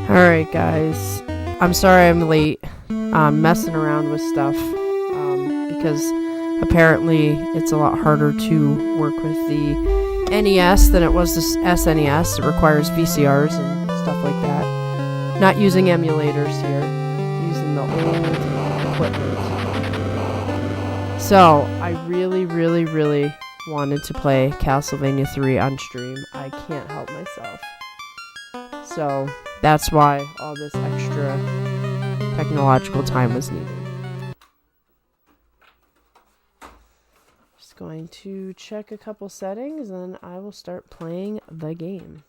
Alright guys, I'm sorry I'm late. I'm messing around with stuff because apparently it's a lot harder to work with the NES than it was the SNES. It requires VCRs and stuff like that. Not using emulators here, using the old equipment. So I really wanted to play Castlevania 3 on stream. I can't help myself. So that's why all this extra technological time was needed. Just going to check a couple settings and I will start playing the game.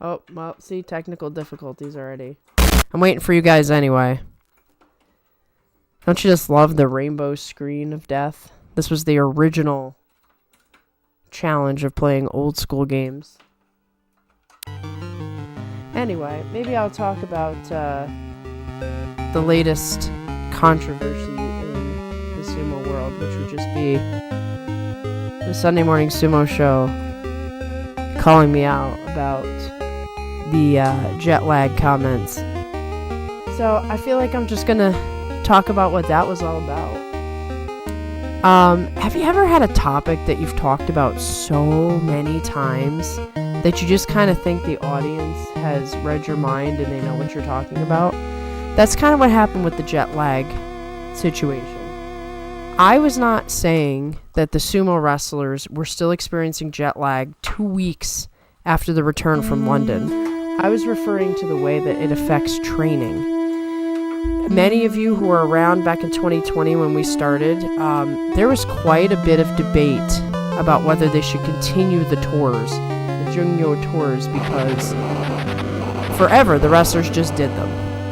Oh, well, see, technical difficulties already. I'm waiting for you guys anyway. Don't you just love the rainbow screen of death? This was the original challenge of playing old school games. Anyway, maybe I'll talk about the latest controversy in the sumo world, which would just be the Sunday morning sumo show calling me out about the jet lag comments. So I feel like I'm just gonna talk about what that was all about. Have you ever had a topic that you've talked about so many times that you just kind of think the audience has read your mind and they know what you're talking about? That's kind of what happened with the jet lag situation. I was not saying that the sumo wrestlers were still experiencing jet lag 2 weeks after the return from London. I was referring to the way that it affects training. Many of you who were around back in 2020 when we started, there was quite a bit of debate about whether they should continue the tours, the Jungyo tours, because forever the wrestlers just did them.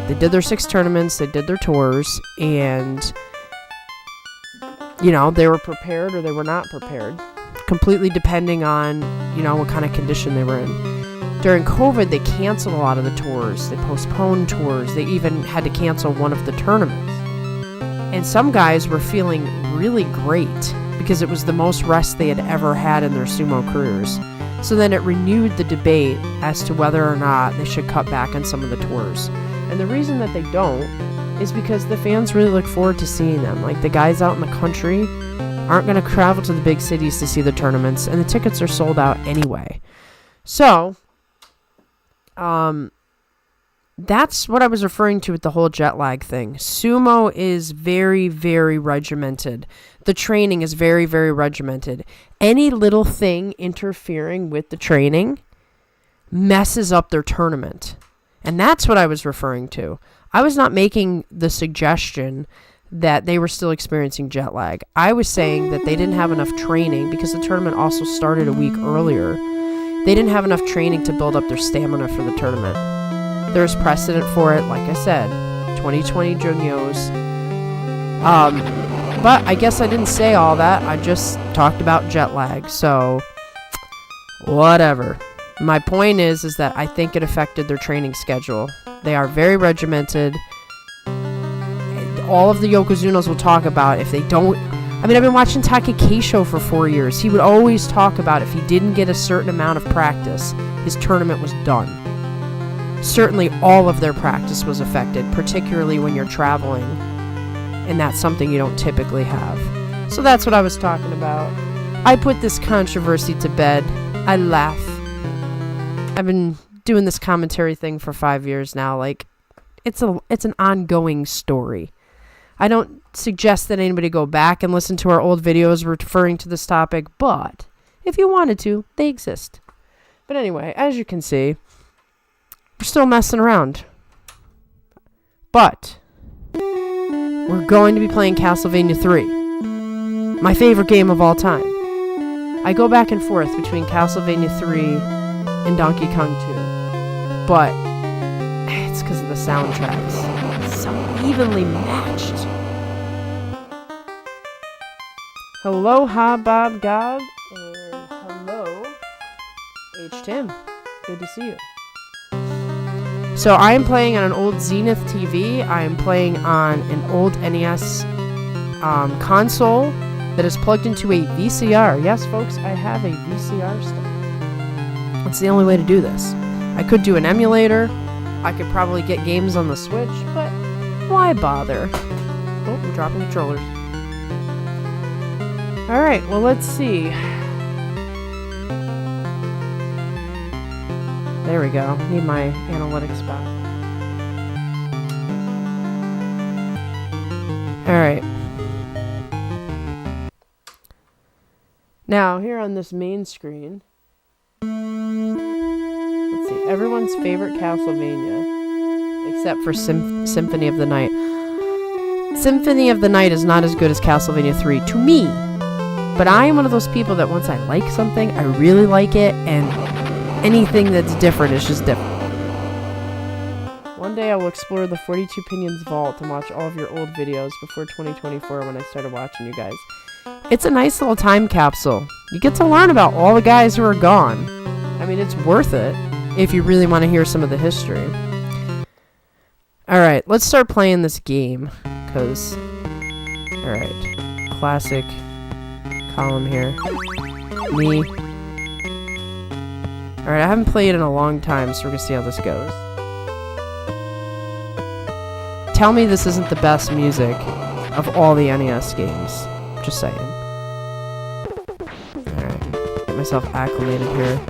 They did their 6 tournaments, they did their tours, and, you know, they were prepared or they were not prepared, completely depending on, you know, what kind of condition they were in. During COVID, they canceled a lot of the tours. They postponed tours. They even had to cancel one of the tournaments. And some guys were feeling really great because it was the most rest they had ever had in their sumo careers. So then it renewed the debate as to whether or not they should cut back on some of the tours. And the reason that they don't is because the fans really look forward to seeing them. Like, the guys out in the country aren't going to travel to the big cities to see the tournaments, and the tickets are sold out anyway. So that's what I was referring to with the whole jet lag thing. Sumo is very regimented. The training is very regimented. Any little thing interfering with the training messes up their tournament. And that's what I was referring to. I was not making the suggestion that they were still experiencing jet lag. I was saying that they didn't have enough training because the tournament also started a week earlier. They didn't have enough training to build up their stamina for the tournament. There's precedent for it, like I said, 2020 Jungyos. But I guess I didn't say all that. I just talked about jet lag, so whatever. My point is that I think it affected their training schedule. They are very regimented. All of the Yokozunas will talk about if they don't... I mean, I've been watching Take Keisho for 4 years. He would always talk about if he didn't get a certain amount of practice, his tournament was done. Certainly all of their practice was affected, particularly when you're traveling, and that's something you don't typically have. So that's what I was talking about. I put this controversy to bed. I laugh. I've been doing this commentary thing for 5 years now. Like, it's an ongoing story. I don't suggest that anybody go back and listen to our old videos referring to this topic, but if you wanted to, they exist. But anyway, as you can see, we're still messing around. But we're going to be playing Castlevania 3, my favorite game of all time. I go back and forth between Castlevania 3 and Donkey Kong 2, but it's because of the soundtracks. It's so evenly matched. Hello, Bob God, and hello, H-Tim. Good to see you. So I am playing on an old Zenith TV. I am playing on an old NES console. that is plugged into a VCR. Yes, folks, I have a VCR stick. That's the only way to do this. I could do an emulator. I could probably get games on the Switch, but why bother? Oh, I'm dropping controllers. Alright, well, let's see. There we go. Need my analytics back. Alright. Now, here on this main screen, let's see, everyone's favorite Castlevania, except for Symphony of the Night. Symphony of the Night is not as good as Castlevania 3 to me, but I am one of those people that once I like something, I really like it, and anything that's different is just different. One day I will explore the 42 Pinions vault and watch all of your old videos before 2024 when I started watching you guys. It's a nice little time capsule. You get to learn about all the guys who are gone. I mean, it's worth it if you really want to hear some of the history. Alright, let's start playing this game. Because, alright, classic column here. Me. Alright, I haven't played in a long time, so we're going to see how this goes. Tell me this isn't the best music of all the NES games. Just saying. Alright, get myself acclimated here.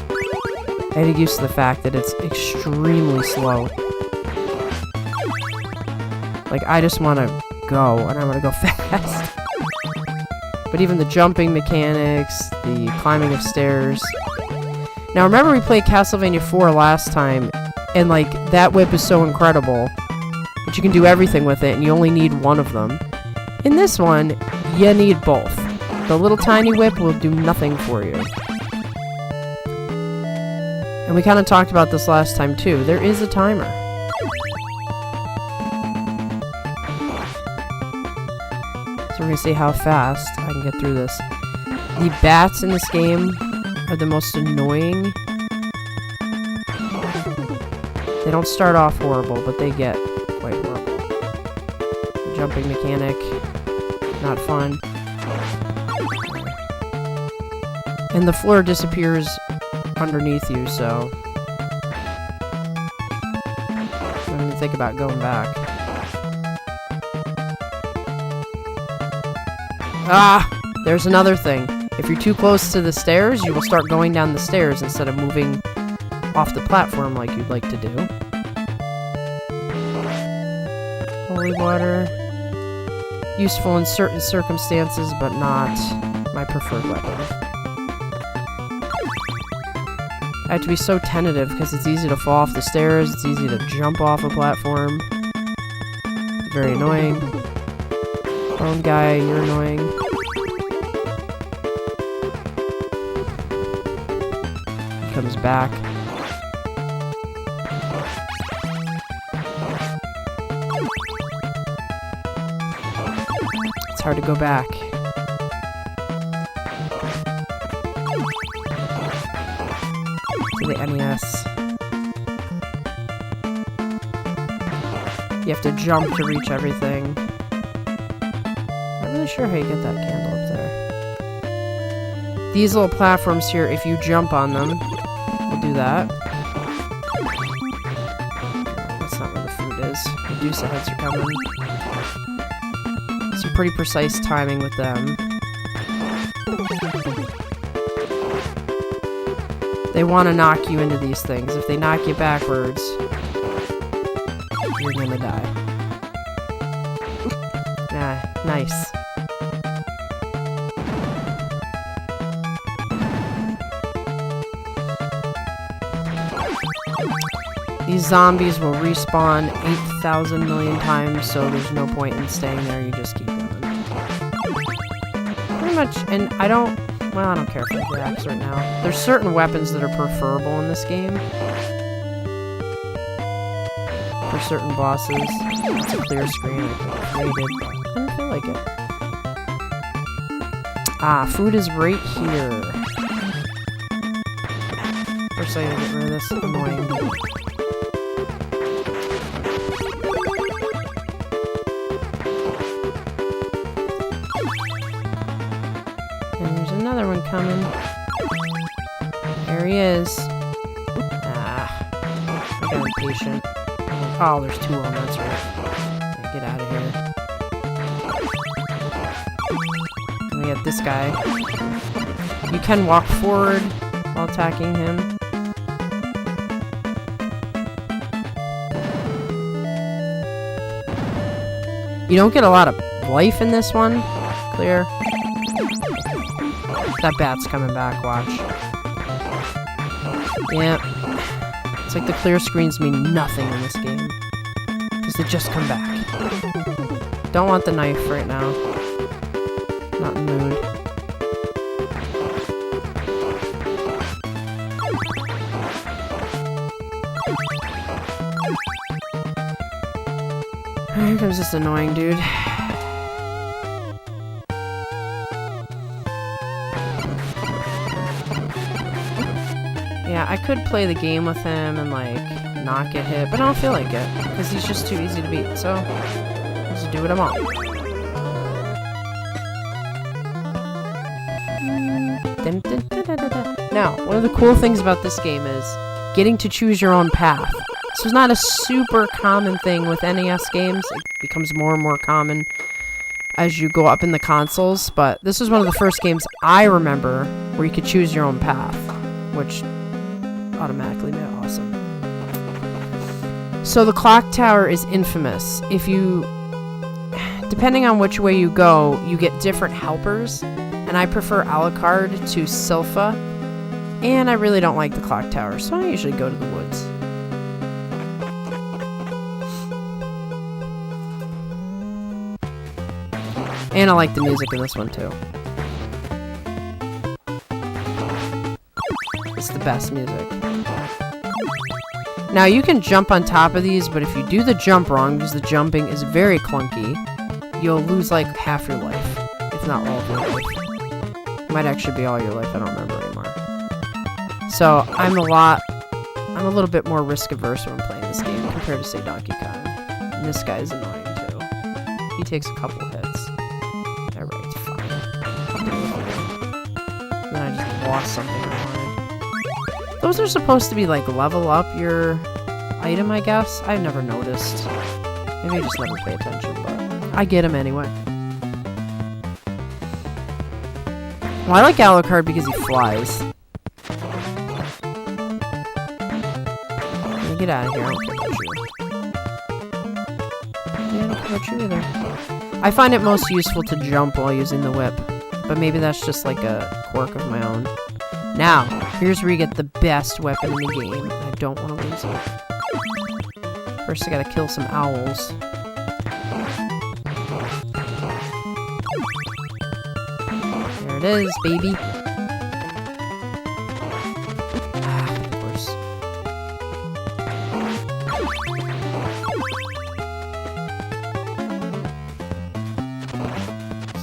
I had to get used to the fact that it's extremely slow. Like, I just want to go, and I want to go fast. But even the jumping mechanics, the climbing of stairs. Now, remember we played Castlevania 4 last time, and, like, that whip is so incredible. But you can do everything with it, and you only need one of them. In this one, you need both. The little tiny whip will do nothing for you. And we kind of talked about this last time, too. There is a timer. So we're going to see how fast I can get through this. The bats in this game are the most annoying. They don't start off horrible, but they get quite horrible. The jumping mechanic, not fun. And the floor disappears underneath you, so I don't even think about going back. Ah! There's another thing. If you're too close to the stairs, you will start going down the stairs instead of moving off the platform like you'd like to do. Holy water. Useful in certain circumstances, but not my preferred weapon. I have to be so tentative because it's easy to fall off the stairs, it's easy to jump off a platform. Very annoying. Phone guy, you're annoying. He comes back. It's hard to go back. To the NES. You have to jump to reach everything. Not really sure how you get that candle up there. These little platforms here, if you jump on them, we'll do that. That's not where the food is. Medusa heads are coming. Some pretty precise timing with them. They want to knock you into these things. If they knock you backwards, you're gonna die. Ah, nice. These zombies will respawn 8,000 million times, so there's no point in staying there, you just keep going. Pretty much, and I don't care for the axe right now. There's certain weapons that are preferable in this game. For certain bosses. It's a clear screen, I created, but I don't feel like it. Ah, food is right here. First I gotta get rid of this annoying. another one coming. There he is. Ah. I got impatient. Oh, there's two of them, that's right. Yeah, get out of here. And we got this guy. You can walk forward while attacking him. You don't get a lot of life in this one. Clear. That bat's coming back, watch. Yep. It's like the clear screens mean nothing in this game. Because they just come back. Don't want the knife right now. Not in the mood. Here comes this annoying dude. Yeah, I could play the game with him and, like, not get hit, but I don't feel like it, because he's just too easy to beat, so I'll just do what I want. Now, one of the cool things about this game is getting to choose your own path. This is not a super common thing with NES games. It becomes more and more common as you go up in the consoles, but this was one of the first games I remember where you could choose your own path, which automatically made it awesome. So the clock tower is infamous. If you, depending on which way you go, you get different helpers, and I prefer Alucard to Silpha, and I really don't like the clock tower, so I usually go to the woods. And I like the music in this one, too. It's the best music. Now, you can jump on top of these, but if you do the jump wrong, because the jumping is very clunky, you'll lose, like, half your life. If not all of your life. It might actually be all your life, I don't remember anymore. So, I'm a little bit more risk-averse when I'm playing this game compared to, say, Donkey Kong. And this guy's annoying, too. He takes a couple hits. Alright, fine. Then I just lost something I wanted. Those are supposed to be, like, level up your item, I guess. I've never noticed. Maybe I just never pay attention, but I get them anyway. Well, I like Alucard because he flies. Get out of here, I don't care about you. Yeah, I don't care about you either. I find it most useful to jump while using the whip, but maybe that's just like a quirk of my own. Now, here's where you get the best weapon in the game. I don't want to lose it. First, I gotta kill some owls. There it is, baby. Of course.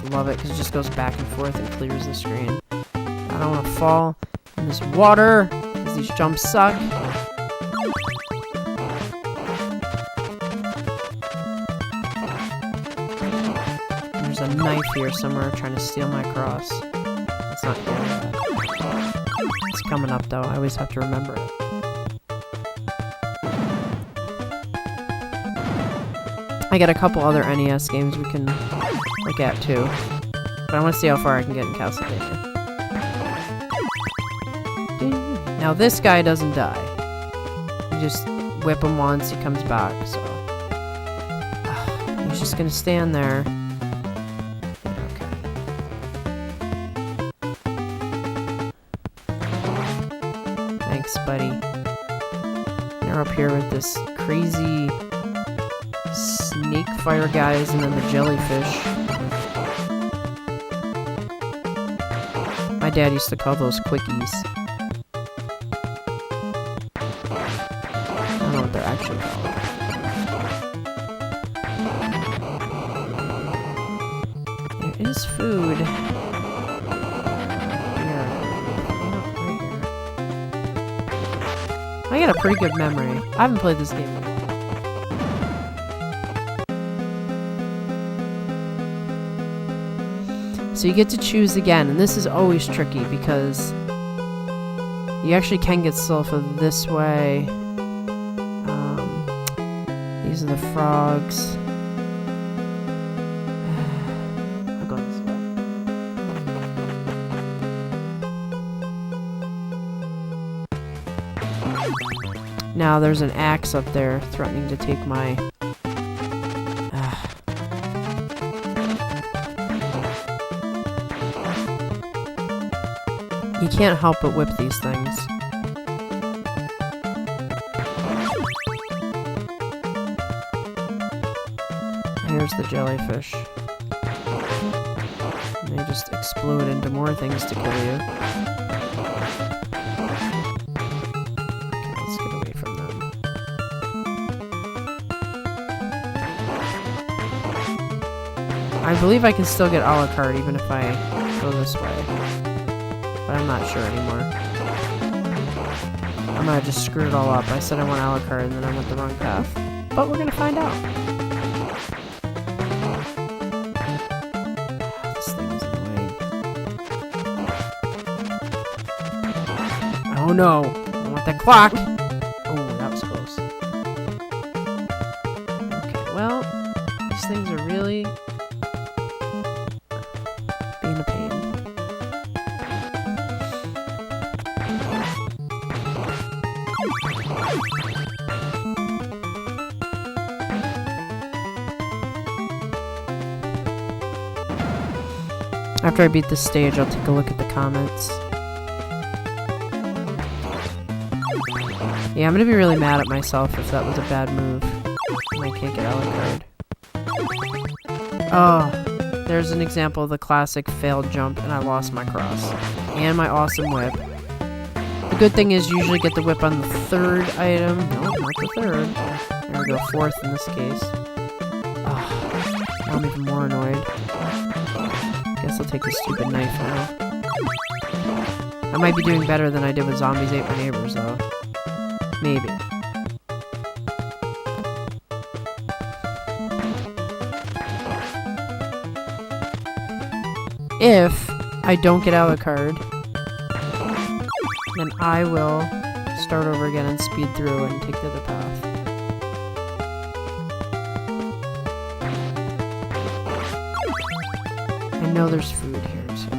Love it, because it just goes back and forth and clears the screen. I don't want to fall in this water, because these jumps suck. And there's a knife here somewhere trying to steal my cross. It's not here yet. It's coming up, though. I always have to remember it. I got a couple other NES games we can look at too, but I want to see how far I can get in Castlevania. Now this guy doesn't die. You just whip him once, he comes back, so... he's just gonna stand there. Okay. Thanks, buddy. Now we're up here with this crazy... snake fire guys and then the jellyfish. My dad used to call those quickies. I don't know what they're actually called. There is food. Here. Right here. I got a pretty good memory. I haven't played this game in a while. So you get to choose again, and this is always tricky because you actually can get sulfur this way. These are the frogs. I'll go this way. Now there's an axe up there threatening to take my... You can't help but whip these things. Here's the jellyfish. And they just explode into more things to kill you. Okay, let's get away from them. I believe I can still get a la carte even if I go this way. But I'm not sure anymore. I might have just screwed it all up. I said I want a la carte and then I went the wrong path. But we're gonna find out. This thing is annoying. Oh no! I want that clock! Oh, that was close. Okay, well, these things are really being a pain. After I beat this stage, I'll take a look at the comments. Yeah, I'm gonna be really mad at myself if that was a bad move. And I can't get a la carte. Oh, there's an example of the classic failed jump, and I lost my cross. And my awesome whip. The good thing is you usually get the whip on the third item. No, not the third. There we go, fourth in this case. Oh, now I'm even more annoyed. Guess I'll take this stupid knife now. I might be doing better than I did with Zombies Ate My Neighbors, though. Maybe. If I don't get a la carte, then I will start over again and speed through and take the other path. I know there's food here, too.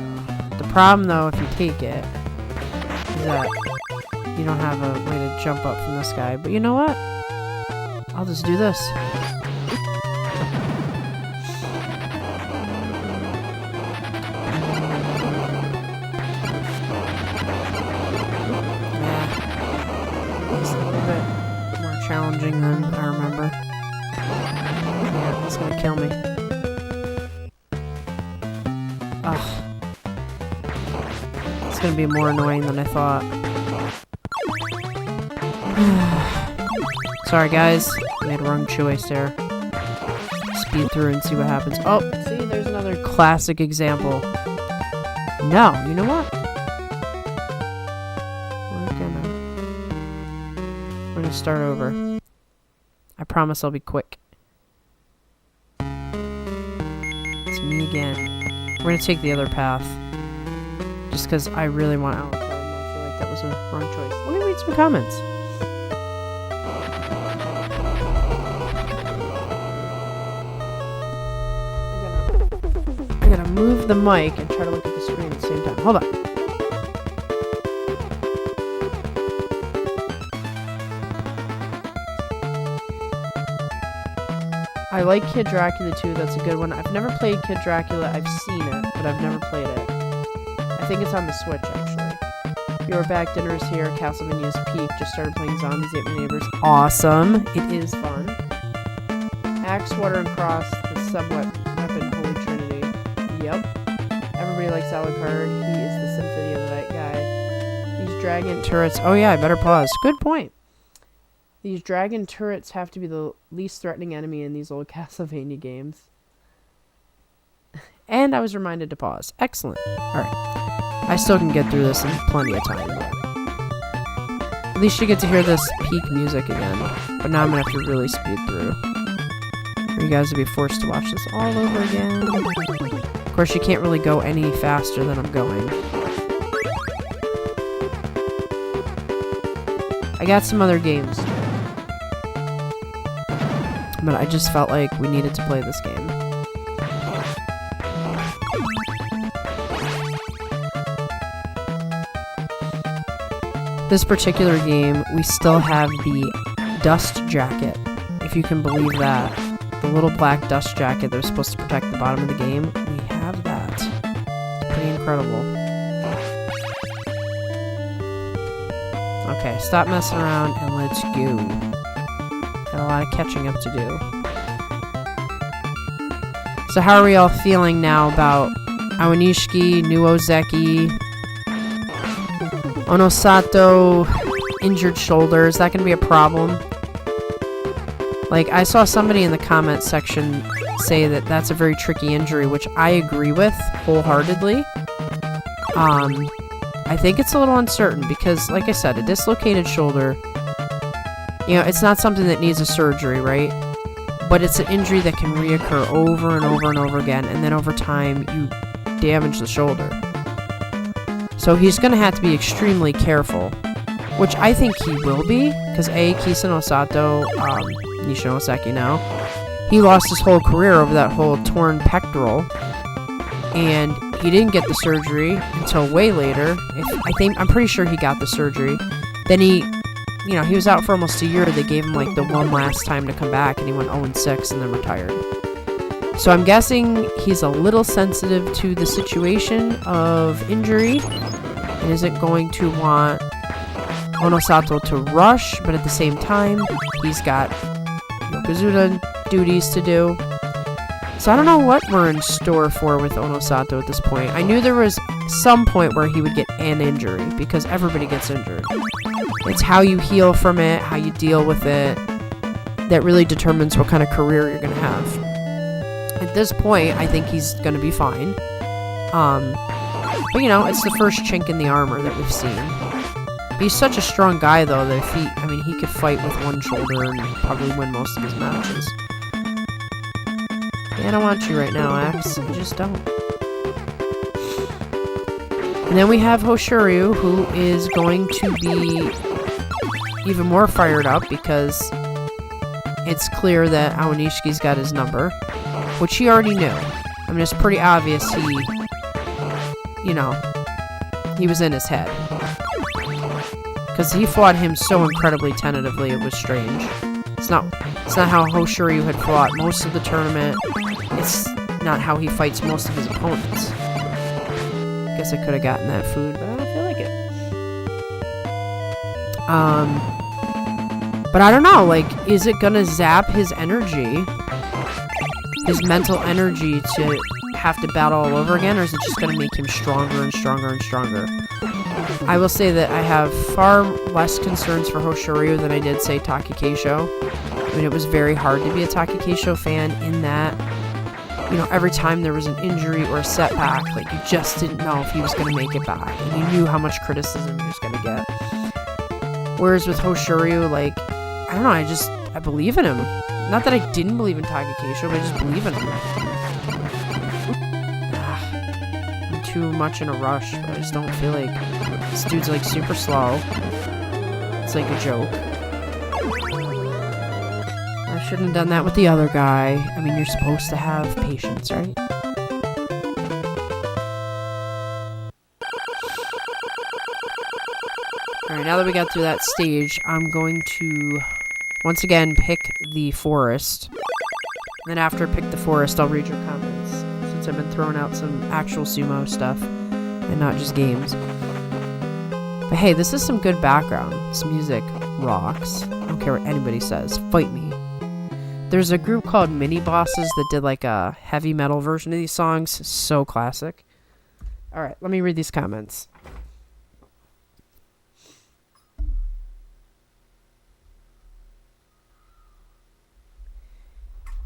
The problem, though, if you take it, is that you don't have a way to jump up from this guy. But you know what? I'll just do this. Challenging than I remember. Yeah, it's gonna kill me. Ugh. It's gonna be more annoying than I thought. Sorry guys, I made a wrong choice there. Speed through and see what happens. Oh, see, there's another classic example. No, you know what? We're gonna start over. I promise I'll be quick. It's me again. We're gonna take the other path. Just because I really want Alec. I feel like that was a wrong choice. Let me read some comments. I gotta move the mic and try to look at the screen at the same time. Hold on. I like Kid Dracula 2, that's a good one. I've never played Kid Dracula, I've seen it, but I've never played it. I think it's on the Switch, actually. Your back dinner's here, Castlevania's peak, just started playing Zombies Ate My Neighbors. Awesome, it is fun. Axe, Water, and Cross, the sub-weapon Holy Trinity. Yep. Everybody likes Alucard, he is the Symphony of the Night guy. These dragon turrets, oh yeah, I better pause. Good point. These dragon turrets have to be the least threatening enemy in these old Castlevania games. And I was reminded to pause. Excellent. Alright. I still can get through this in plenty of time. At least you get to hear this peak music again. But now I'm going to have to really speed through. You guys will be forced to watch this all over again. Of course, you can't really go any faster than I'm going. I got some other games, but I just felt like we needed to play this game. This particular game, we still have the dust jacket, if you can believe that. The little black dust jacket that was supposed to protect the bottom of the game, we have that. It's pretty incredible. Okay, stop messing around and let's go. Got a lot of catching up to do. So how are we all feeling now about Awanishiki, Nuozeki, Onosato, injured shoulder? Is that going to be a problem? Like, I saw somebody in the comment section say that that's a very tricky injury, which I agree with wholeheartedly. I think it's a little uncertain because, like I said, a dislocated shoulder, you know, it's not something that needs a surgery, right? But it's an injury that can reoccur over and over and over again, and then over time, you damage the shoulder. So he's going to have to be extremely careful, which I think he will be, because Kisa Osato, Nishinoseki now, he lost his whole career over that whole torn pectoral, and he didn't get the surgery until way later. I'm pretty sure he got the surgery. Then he was out for almost a year. They gave him like the one last time to come back, and he went 0-6 and then retired. So I'm guessing he's a little sensitive to the situation of injury and isn't going to want Onosato to rush, but at the same time, he's got Yokozuna duties to do. So I don't know what we're in store for with Onosato at this point. I knew there was some point where he would get an injury, because everybody gets injured. It's how you heal from it, how you deal with it, that really determines what kind of career you're going to have. At this point, I think he's going to be fine. But, you know, it's the first chink in the armor that we've seen. He's such a strong guy, though, that if he could fight with one shoulder and probably win most of his matches. Yeah, I don't want you right now, Axe. I just don't. And then we have Hoshoryu, who is going to be even more fired up because it's clear that Awanishiki's got his number, which he already knew. I mean, it's pretty obvious he was in his head. Because he fought him so incredibly tentatively, it was strange. It's not how Hoshoryu had fought most of the tournament. It's not how he fights most of his opponents. Guess I could have gotten that food, but I don't feel like it. But I don't know, like, is it gonna zap his energy? His mental energy to have to battle all over again, or is it just gonna make him stronger and stronger and stronger? I will say that I have far less concerns for Hoshoryu than I did, say, Takakeisho. I mean, it was very hard to be a Takakeisho fan in that, every time there was an injury or a setback, like, you just didn't know if he was going to make it back, and you knew how much criticism he was going to get. Whereas with Hoshoryu, like, I don't know, I believe in him. Not that I didn't believe in Takakeisho, but I just believe in him. I'm too much in a rush, but I just don't feel like this dude's, like, super slow. It's like a joke. I shouldn't have done that with the other guy. I mean, you're supposed to have patience, right? Alright, now that we got through that stage, I'm going to, once again, pick the forest. And then after I pick the forest, I'll read your comments, since I've been throwing out some actual sumo stuff, and not just games. But hey, this is some good background. This music rocks. I don't care what anybody says. Fight me. There's a group called Mini Bosses that did like a heavy metal version of these songs. So classic. Alright, let me read these comments.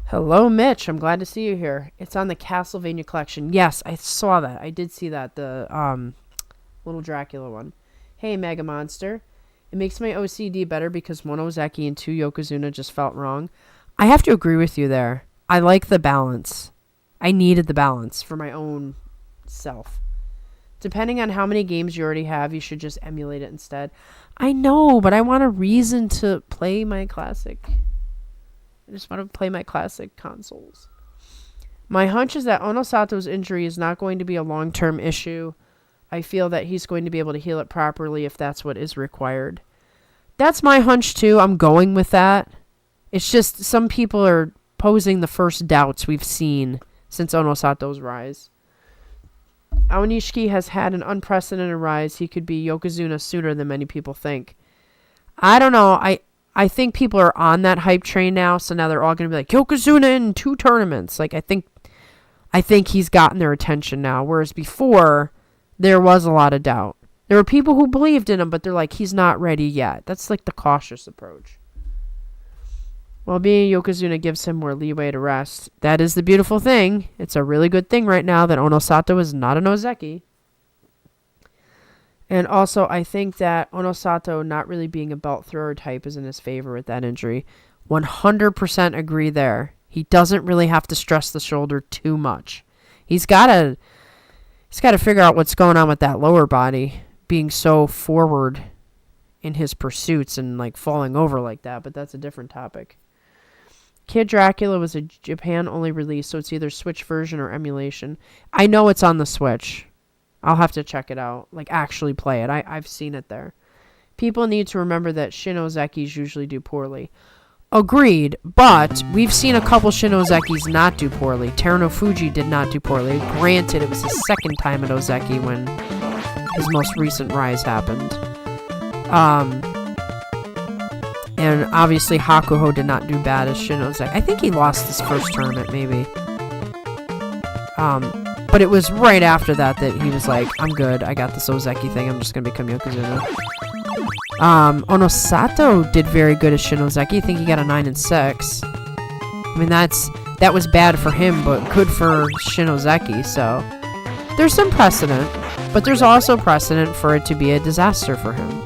Hello, Mitch. I'm glad to see you here. It's on the Castlevania collection. Yes, I saw that. I did see that. The little Dracula one. Hey, Mega Monster. It makes my OCD better because 1 Ozeki and 2 Yokozuna just felt wrong. I have to agree with you there. I like the balance. I needed the balance for my own self. Depending on how many games you already have, you should just emulate it instead. I know, but I want a reason to play my classic. I just want to play my classic consoles. My hunch is that Onosato's injury is not going to be a long-term issue. I feel that he's going to be able to heal it properly if that's what is required. That's my hunch too. I'm going with that. It's just some people are posing the first doubts we've seen since Onosato's rise. Aonishiki has had an unprecedented rise. He could be Yokozuna sooner than many people think. I don't know. I think people are on that hype train now, so now they're all going to be like, Yokozuna in 2 tournaments. Like, I think he's gotten their attention now, whereas before, there was a lot of doubt. There were people who believed in him, but they're like, he's not ready yet. That's like the cautious approach. Well, being Yokozuna gives him more leeway to rest. That is the beautiful thing. It's a really good thing right now that Onosato is not an Ozeki. And also, I think that Onosato not really being a belt thrower type is in his favor with that injury. 100% agree there. He doesn't really have to stress the shoulder too much. He's got to figure out what's going on with that lower body being so forward in his pursuits and like falling over like that, but that's a different topic. Kid Dracula was a Japan-only release, so it's either Switch version or emulation. I know it's on the Switch. I'll have to check it out. Like, actually play it. I've seen it there. People need to remember that Shin Ozekis usually do poorly. Agreed, but we've seen a couple Shin Ozekis not do poorly. Teruno Fuji did not do poorly. Granted, it was his second time at Ozeki when his most recent rise happened. And obviously Hakuho did not do bad as Shin Ozeki. I think he lost his first tournament, maybe. But it was right after that he was like, I'm good, I got this Ozeki thing, I'm just gonna become Yokozuna. Onosato did very good as Shin Ozeki. I think he got a 9-6. I mean, that was bad for him, but good for Shin Ozeki, so there's some precedent, but there's also precedent for it to be a disaster for him.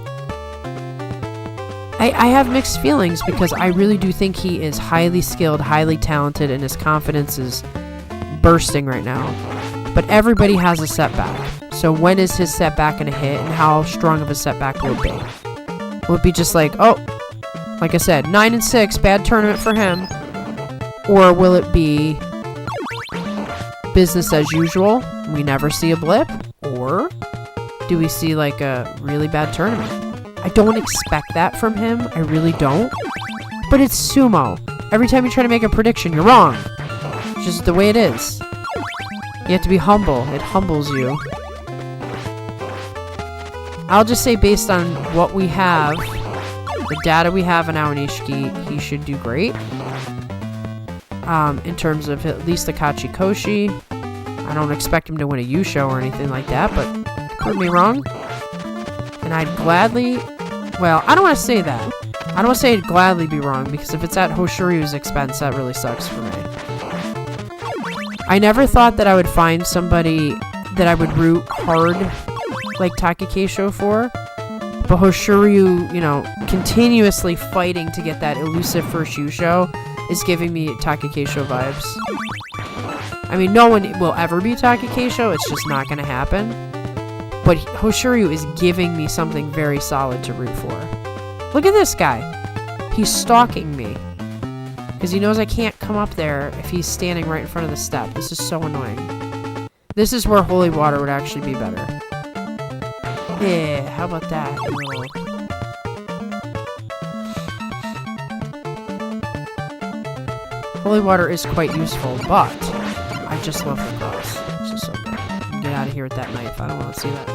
I have mixed feelings because I really do think he is highly skilled, highly talented, and his confidence is bursting right now. But everybody has a setback. So when is his setback going to hit, and how strong of a setback will it be? Will it be just like, oh, like I said, 9-6, bad tournament for him? Or will it be business as usual? We never see a blip? Or do we see like a really bad tournament? I don't expect that from him. I really don't. But it's Sumo. Every time you try to make a prediction, you're wrong. It's just the way it is. You have to be humble. It humbles you. I'll just say based on what we have, the data we have on Aonishiki, he should do great. In terms of at least the Kachikoshi. I don't expect him to win a Yusho or anything like that, but prove me wrong. And I'd gladly... Well, I don't want to say that. I don't want to say I'd gladly be wrong, because if it's at Hoshoryu's expense, that really sucks for me. I never thought that I would find somebody that I would root hard like Takikeisho for, but Hoshoryu, continuously fighting to get that elusive first Yusho is giving me Takikeisho vibes. I mean, no one will ever be Takikeisho, it's just not going to happen. But Hoshoryu is giving me something very solid to root for. Look at this guy. He's stalking me. Because he knows I can't come up there if he's standing right in front of the step. This is so annoying. This is where holy water would actually be better. Yeah, how about that? Holy water is quite useful, but I just love the cross. It's just so good. Get out of here with that knife. I don't want to see that.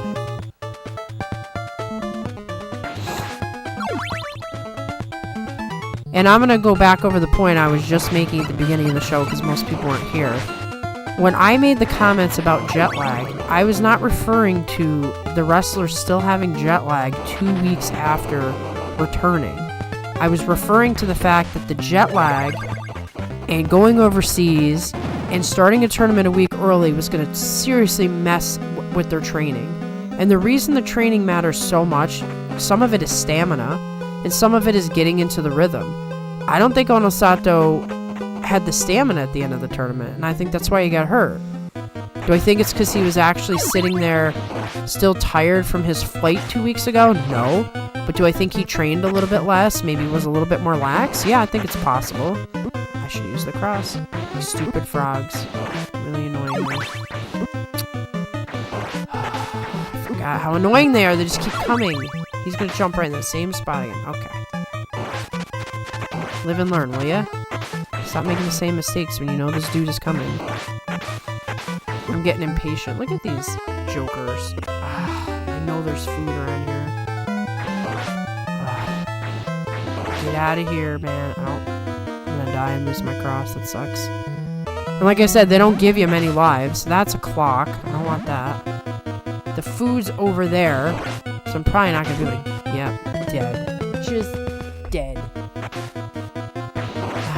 And I'm going to go back over the point I was just making at the beginning of the show because most people weren't here. When I made the comments about jet lag, I was not referring to the wrestlers still having jet lag 2 weeks after returning. I was referring to the fact that the jet lag and going overseas and starting a tournament a week early was going to seriously mess with their training. And the reason the training matters so much, some of it is stamina, and some of it is getting into the rhythm. I don't think Onosato had the stamina at the end of the tournament, and I think that's why he got hurt. Do I think it's because he was actually sitting there still tired from his flight 2 weeks ago? No. But do I think he trained a little bit less? Maybe was a little bit more lax? Yeah, I think it's possible. I should use the cross. These stupid frogs. Really annoying me. I forgot how annoying they are. They just keep coming. He's gonna jump right in the same spot again. Okay. Live and learn, will ya? Stop making the same mistakes when you know this dude is coming. I'm getting impatient. Look at these jokers. I know there's food around here. Get out of here, man. Oh, I'm gonna die and lose my cross. That sucks. And like I said, they don't give you many lives. That's a clock. I don't want that. The food's over there, so I'm probably not gonna be able to... Yep, dead. Just dead.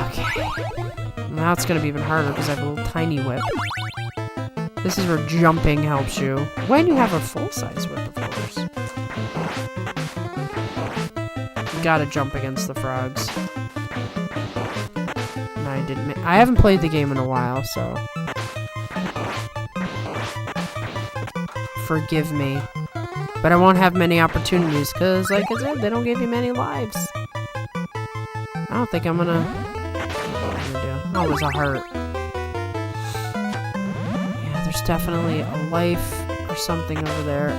Okay. Now it's gonna be even harder because I have a little tiny whip. This is where jumping helps you. When you have a full-size whip, of course. You gotta jump against the frogs. And I didn't. I haven't played the game in a while, so forgive me. But I won't have many opportunities because, like I said, they don't give you many lives. I don't think I'm gonna. What am I gonna do? Oh, it was a heart. Yeah, there's definitely a life or something over there.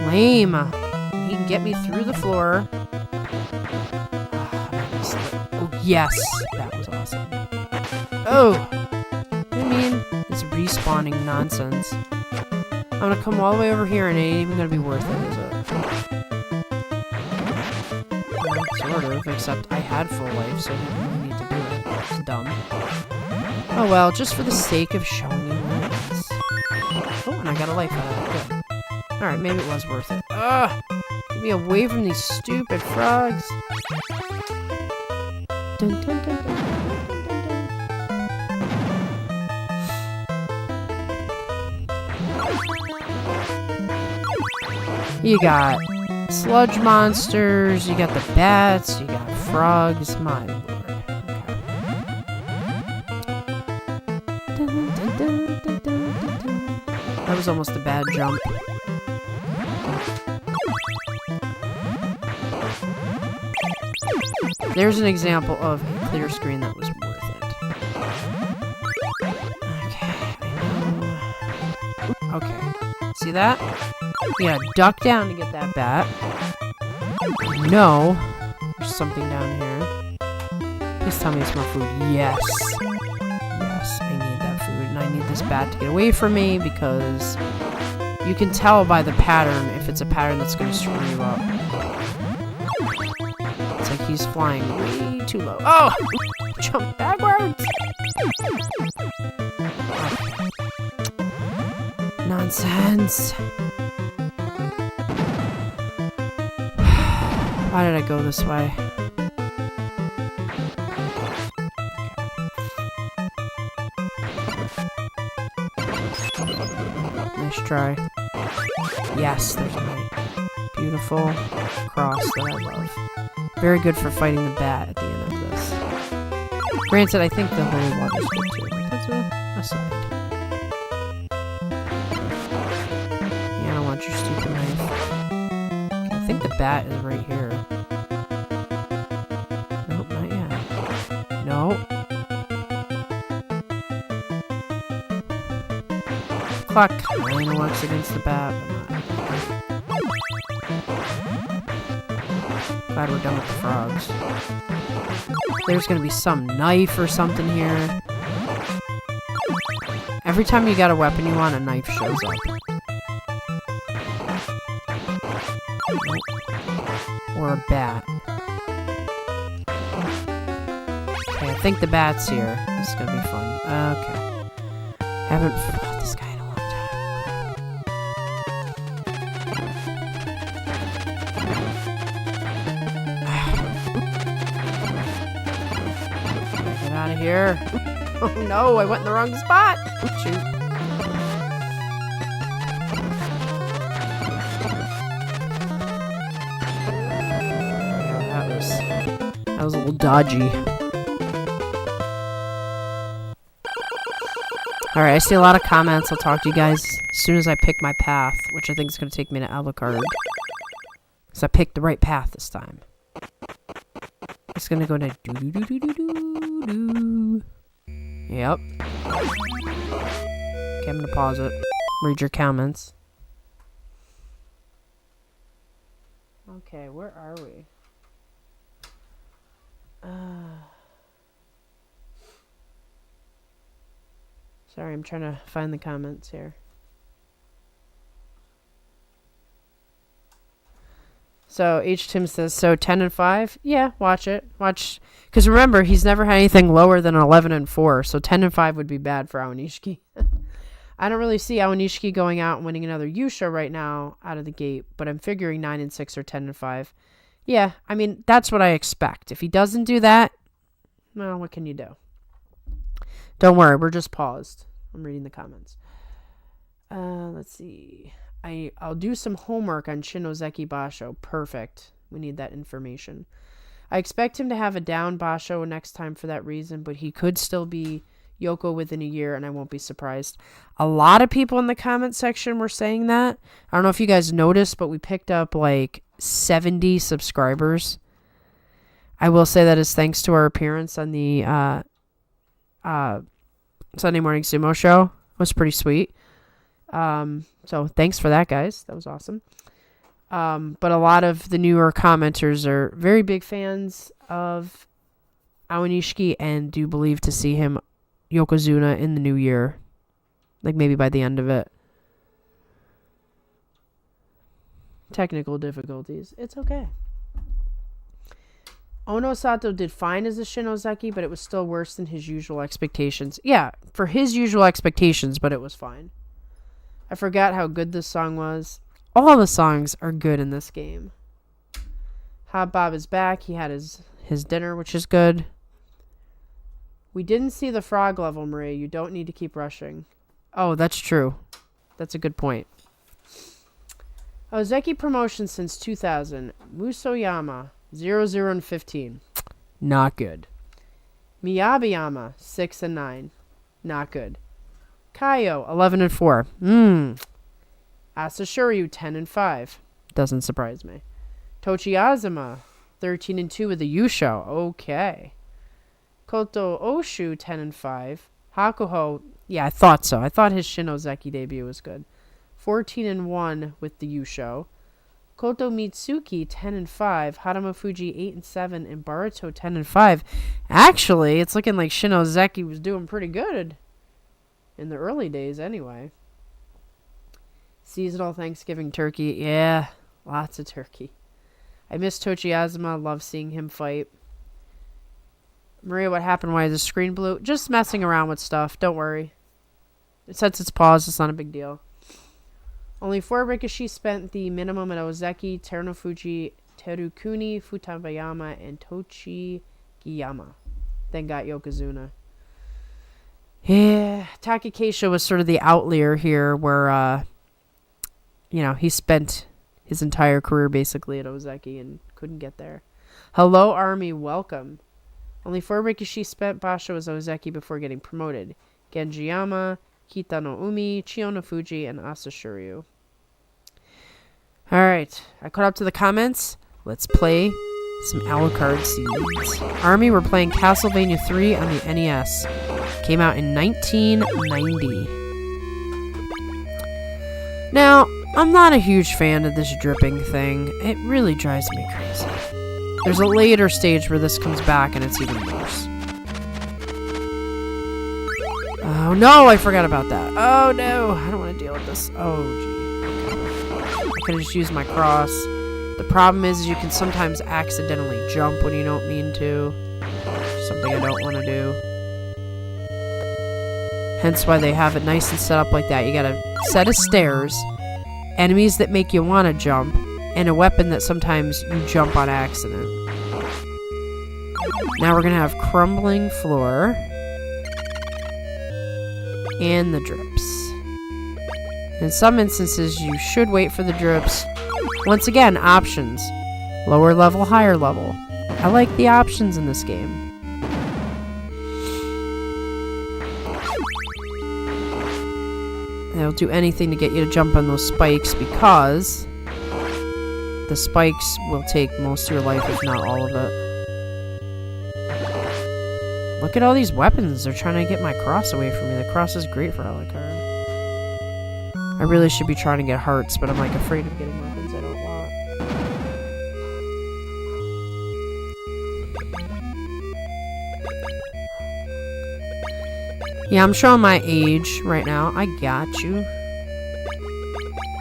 Lame. He can get me through the floor. Oh, yes! That was awesome. Oh! I mean, it's respawning nonsense. I'm gonna come all the way over here and it ain't even gonna be worth it, is it? Yeah, sort of, except I had full life, so I didn't really need to do it. It's dumb. Oh well, just for the sake of showing you what it is. Oh, and I got a life out of it. Good. Alright, maybe it was worth it. Ugh! Get me away from these stupid frogs. Dun, dun, dun, dun, dun, dun, dun. You got sludge monsters, you got the bats, you got frogs. My lord. Okay. That was almost a bad jump. There's an example of a clear screen that was worth it. Okay, okay. See that? Yeah, duck down to get that bat. No. There's something down here. Please tell me it's more food. Yes. Yes, I need that food. And I need this bat to get away from me because you can tell by the pattern if it's a pattern that's going to screw you up. It's like he's flying way too low. Oh! Jump backwards! Nonsense. Why did I go this way? Nice try. Yes, there's my beautiful cross that I love. Very good for fighting the bat at the end of this. Granted, I think the holy water's good too, but that's aside. Yeah, I don't want your stupid knife. Okay, I think the bat is right here. Nope, not yet. No. Clock kinda works against the bat, but not. Glad we're done with the frogs. There's gonna be some knife or something here. Every time you got a weapon you want, a knife shows up. Or a bat. Okay, I think the bat's here. This is gonna be fun. Okay. Haven't fought this guy in a long time. Get out of here. Oh no, I went in the wrong spot. Shoot. Yeah, that was a little dodgy. Alright, I see a lot of comments. I'll talk to you guys as soon as I pick my path, which I think is going to take me to Alucard. Because I picked the right path this time. It's going to go to do-do-do-do-do-do-do. Yep. Okay, I'm going to pause it. Read your comments. Okay, where are we? Sorry, I'm trying to find the comments here. So, H. Tim says, so 10 and 5? Yeah, watch it. Watch. Because remember, he's never had anything lower than 11 and 4. So 10 and 5 would be bad for Aonishiki. I don't really see Aonishiki going out and winning another Yusha right now out of the gate. But I'm figuring 9 and 6 or 10 and 5. Yeah, I mean, that's what I expect. If he doesn't do that, well, what can you do? Don't worry, we're just paused. I'm reading the comments. Let's see. I'll do some homework on Shinozeki Basho. Perfect. We need that information. I expect him to have a down Basho next time for that reason, but he could still be Yoko within a year, and I won't be surprised. A lot of people in the comment section were saying that. I don't know if you guys noticed, but we picked up like 70 subscribers. I will say that is thanks to our appearance on the Sunday Morning Sumo show. It was pretty sweet. So thanks for that, guys. That was awesome. But a lot of the newer commenters are very big fans of Aonishiki and do believe to see him Yokozuna in the new year. Like maybe by the end of it. Technical difficulties. It's okay. Ono Sato did fine as a Shinozeki, but it was still worse than his usual expectations. Yeah, for his usual expectations, but it was fine. I forgot how good this song was. All the songs are good in this game. Hot Bob is back. He had his dinner, which is good. We didn't see the frog level, Marie. You don't need to keep rushing. Oh, that's true. That's a good point. Ozeki promotion since 2000. Musoyama, 0, and 15. Not good. Miyabayama, 6 and 9. Not good. Kaio, 11 and 4. Asashuryu, 10 and 5. Doesn't surprise me. Tochiazuma, 13 and 2 with the Yusho. Okay. Koto Oshu, 10 and 5. Hakuho, yeah, I thought so. I thought his Shinozeki debut was good. 14 and 1 with the Yusho. Koto Mitsuki, 10 and 5. Haramafuji, 8 and 7. And Baruto, 10 and 5. Actually, it's looking like Shinozeki was doing pretty good. In the early days, anyway. Seasonal Thanksgiving turkey. Yeah, lots of turkey. I miss Tochiazuma. Love seeing him fight. Maria, what happened? Why is the screen blue? Just messing around with stuff. Don't worry. Since it's paused, it's not a big deal. Only 4 Rikishi spent the minimum at Ozeki, Terunofuji, Terukuni, Futabayama, and Tochigiyama. Then got Yokozuna. Yeah, Takakeisha was sort of the outlier here where, he spent his entire career basically at Ozeki and couldn't get there. Hello, Army, welcome. Only 4 Rikishi spent Basho as Ozeki before getting promoted. Genjiyama, Kitano Umi, Chiyono Fuji, and Asashuryu. Alright, I caught up to the comments. Let's play some Alucard seeds. Army, we're playing Castlevania 3 on the NES. Came out in 1990. Now, I'm not a huge fan of this dripping thing. It really drives me crazy. There's a later stage where this comes back and it's even worse. Oh no, I forgot about that. Oh no, I don't want to deal with this. Oh gee. I could have just used my cross. The problem is you can sometimes accidentally jump when you don't mean to. Something I don't want to do. Hence why they have it nice and set up like that. You got a set of stairs, enemies that make you want to jump, and a weapon that sometimes you jump on accident. Now we're going to have crumbling floor and the drips. In some instances, you should wait for the drips. Once again, options. Lower level, higher level. I like the options in this game. They'll do anything to get you to jump on those spikes because the spikes will take most of your life, if not all of it. Look at all these weapons. They're trying to get my cross away from me. The cross is great for Alucard. I really should be trying to get hearts, but I'm like afraid of getting weapons I don't want. Yeah, I'm showing my age right now. I got you.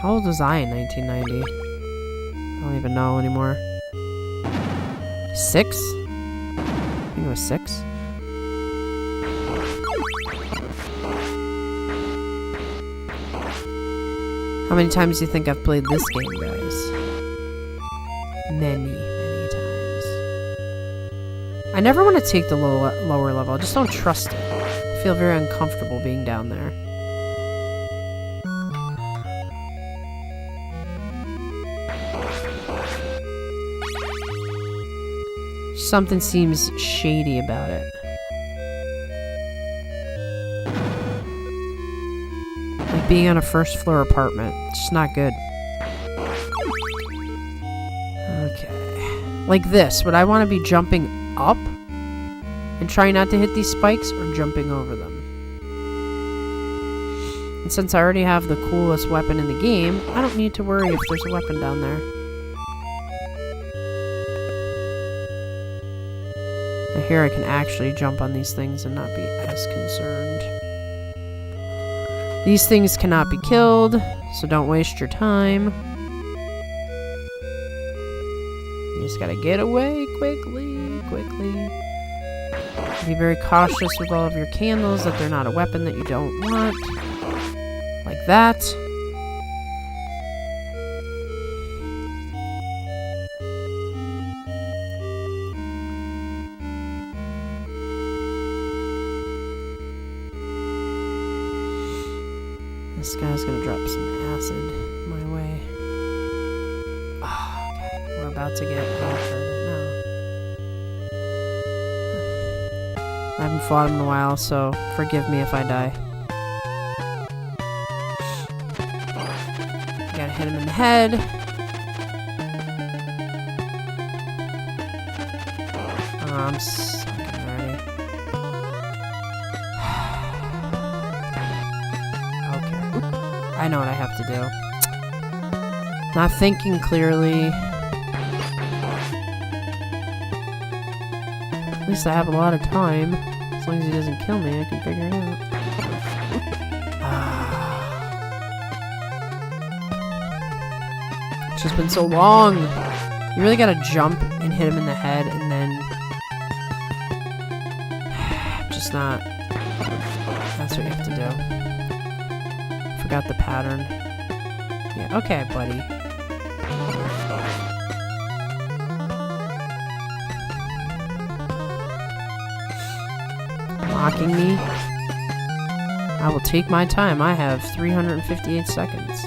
How old was I in 1990? I don't even know anymore. 6? I think it was 6. How many times do you think I've played this game, guys? Many, many times. I never want to take the lower level. I just don't trust it. I feel very uncomfortable being down there. Something seems shady about it. Like being on a first floor apartment. It's just not good. Okay. Like this. Would I want to be jumping up and trying not to hit these spikes, or jumping over them? And since I already have the coolest weapon in the game, I don't need to worry if there's a weapon down there. And here I can actually jump on these things and not be as concerned. These things cannot be killed, so don't waste your time. You just gotta get away quickly, quickly. Be very cautious with all of your candles that they're not a weapon that you don't want. Like that. This guy's gonna drop some acid my way. Oh, okay, we're about to get Alucard now. I haven't fought him in a while, so forgive me if I die. Gotta hit him in the head. Oh, I'm sucking already. Okay. I know what I have to do. Not thinking clearly. At least I have a lot of time. As long as he doesn't kill me, I can figure it out. It's just been so long. You really gotta jump and hit him in the head, and then... just not... That's what you have to do. Forgot the pattern. Yeah, okay, buddy. Mocking me? I will take my time. I have 358 seconds.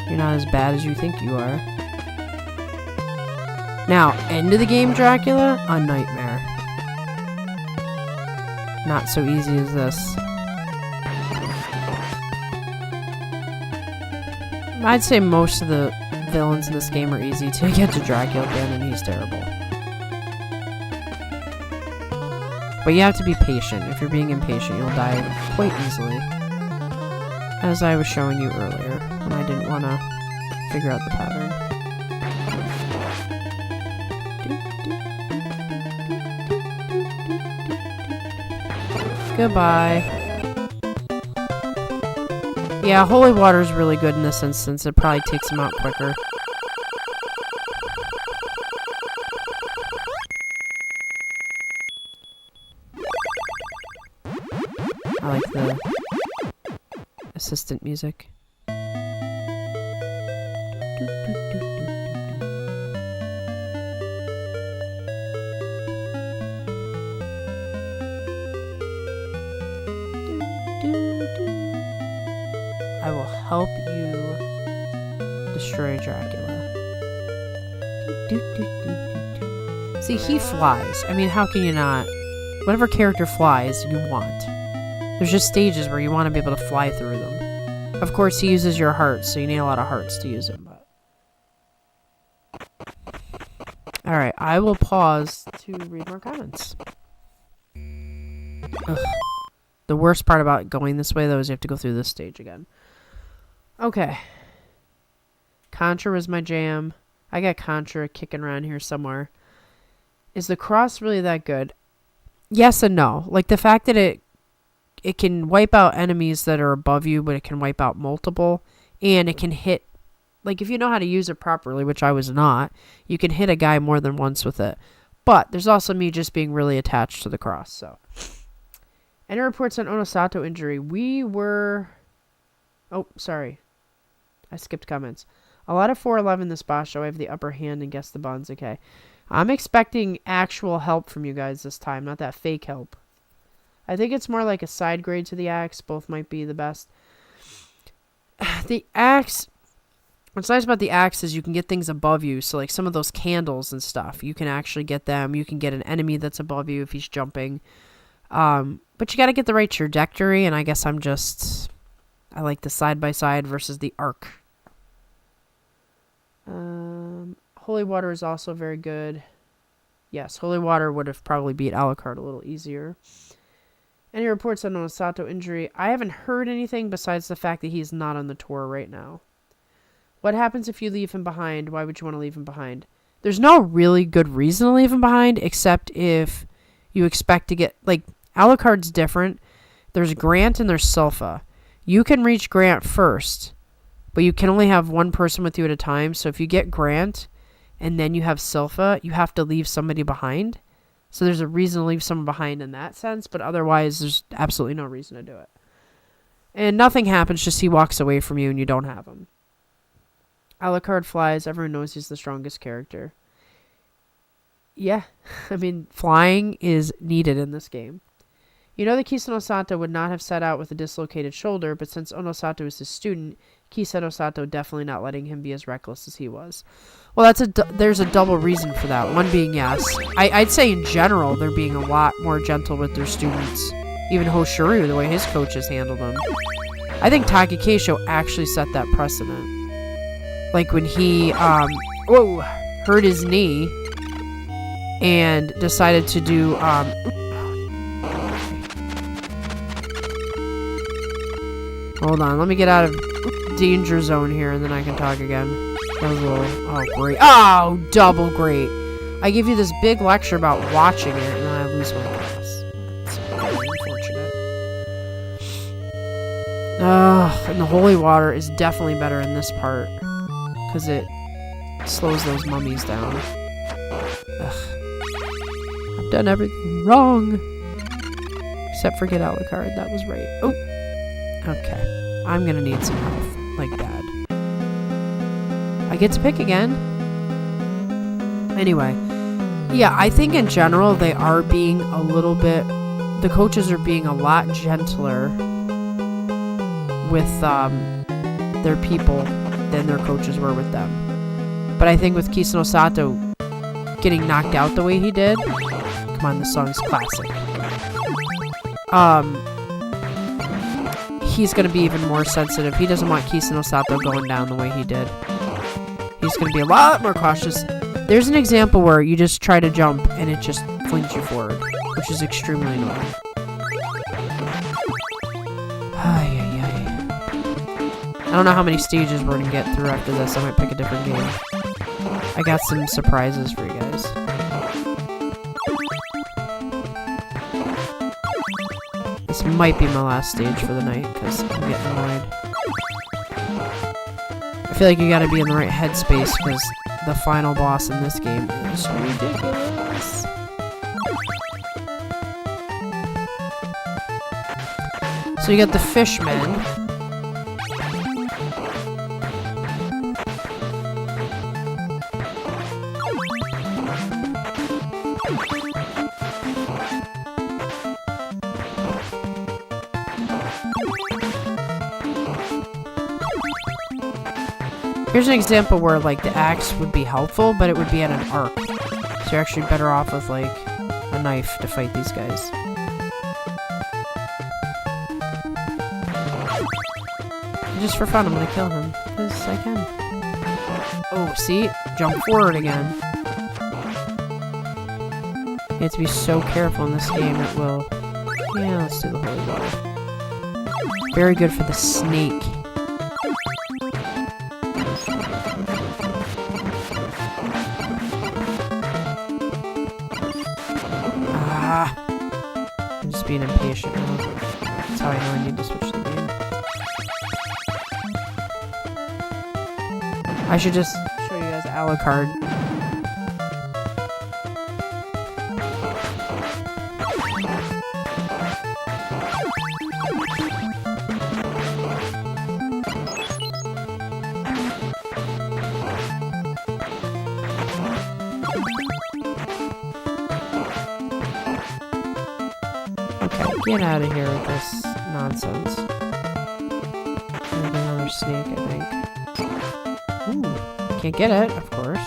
You're not as bad as you think you are. Now, end of the game, Dracula? A nightmare. Not so easy as this. I'd say most of the villains in this game are easy to get to Dracula again, and he's terrible. But you have to be patient. If you're being impatient, you'll die quite easily. As I was showing you earlier, when I didn't want to figure out the pattern. Goodbye. Yeah, holy water is really good in this instance. It probably takes him out quicker. I like the assistant music. I will help you destroy Dracula. See, he flies. I mean, how can you not? Whatever character flies, you want. There's just stages where you want to be able to fly through them. Of course, he uses your hearts, so you need a lot of hearts to use him. But alright, I will pause to read more comments. Ugh. The worst part about going this way, though, is you have to go through this stage again. Okay. Contra was my jam. I got Contra kicking around here somewhere. Is the cross really that good? Yes and no. Like, the fact that it can wipe out enemies that are above you, but it can wipe out multiple. And it can hit... Like, if you know how to use it properly, which I was not, you can hit a guy more than once with it. But there's also me just being really attached to the cross, so... Any reports on Onosato injury? We were... Oh, sorry. I skipped comments. A lot of 411 this boss show. I have the upper hand and guess the buns. Okay. I'm expecting actual help from you guys this time, not that fake help. I think it's more like a side grade to the axe. Both might be the best. The axe... What's nice about the axe is you can get things above you. So, like, some of those candles and stuff, you can actually get them. You can get an enemy that's above you if he's jumping. But you gotta get the right trajectory, and I guess I like the side-by-side versus the arc. Holy Water is also very good. Yes, Holy Water would have probably beat Alucard a little easier. Any reports on Onosato injury? I haven't heard anything besides the fact that he's not on the tour right now. What happens if you leave him behind? Why would you want to leave him behind? There's no really good reason to leave him behind, except if you expect to get... Like, Alucard's different. There's Grant and there's Silpha. You can reach Grant first, but you can only have one person with you at a time. So if you get Grant and then you have Silpha, you have to leave somebody behind. So there's a reason to leave someone behind in that sense, but otherwise there's absolutely no reason to do it. And nothing happens, just he walks away from you and you don't have him. Alucard flies. Everyone knows he's the strongest character. Yeah, I mean, flying is needed in this game. You know that Kisa Onosato would not have set out with a dislocated shoulder, but since Onosato is his student, Kisa Onosato definitely not letting him be as reckless as he was. Well, there's a double reason for that. One being, yes, I'd say in general they're being a lot more gentle with their students. Even Hoshiryu, the way his coaches handled him. I think Takekeisho actually set that precedent. Like when he hurt his knee and decided to do hold on, let me get out of danger zone here and then I can talk again. That was a little... Oh, great. Oh, double great. I give you this big lecture about watching it and then I lose my class. It's very unfortunate. And the Holy Water is definitely better in this part. Because it slows those mummies down. Ugh. I've done everything wrong. Except for get Alucard. That was right. Oh! Okay. I'm gonna need some health. Like bad. I get to pick again. Anyway. Yeah, I think in general they are being a little bit... The coaches are being a lot gentler with their people than their coaches were with them. But I think with Kisa Onosato getting knocked out the way he did... Come on, this song's classic. He's going to be even more sensitive. He doesn't want Kisa Onosato going down the way he did. He's going to be a lot more cautious. There's an example where you just try to jump and it just flings you forward, which is extremely annoying. I don't know how many stages we're going to get through after this. I might pick a different game. I got some surprises for you guys. This might be my last stage for the night, because I'm getting annoyed. I feel like you gotta be in the right headspace, because the final boss in this game is ridiculous. So you got the Fishmen. Here's an example where, like, the axe would be helpful, but it would be at an arc. So you're actually better off with, like, a knife to fight these guys. Just for fun, I'm gonna kill him. Because I can. Oh, see? Jump forward again. You have to be so careful in this game, it will... Yeah, let's do the holy water. Very good for the snake. Ah! I'm just being impatient now. That's how I know I need to switch the game. I should just show you guys Alucard. Get out of here with this nonsense. Maybe another snake, I think. Ooh, can't get it, of course.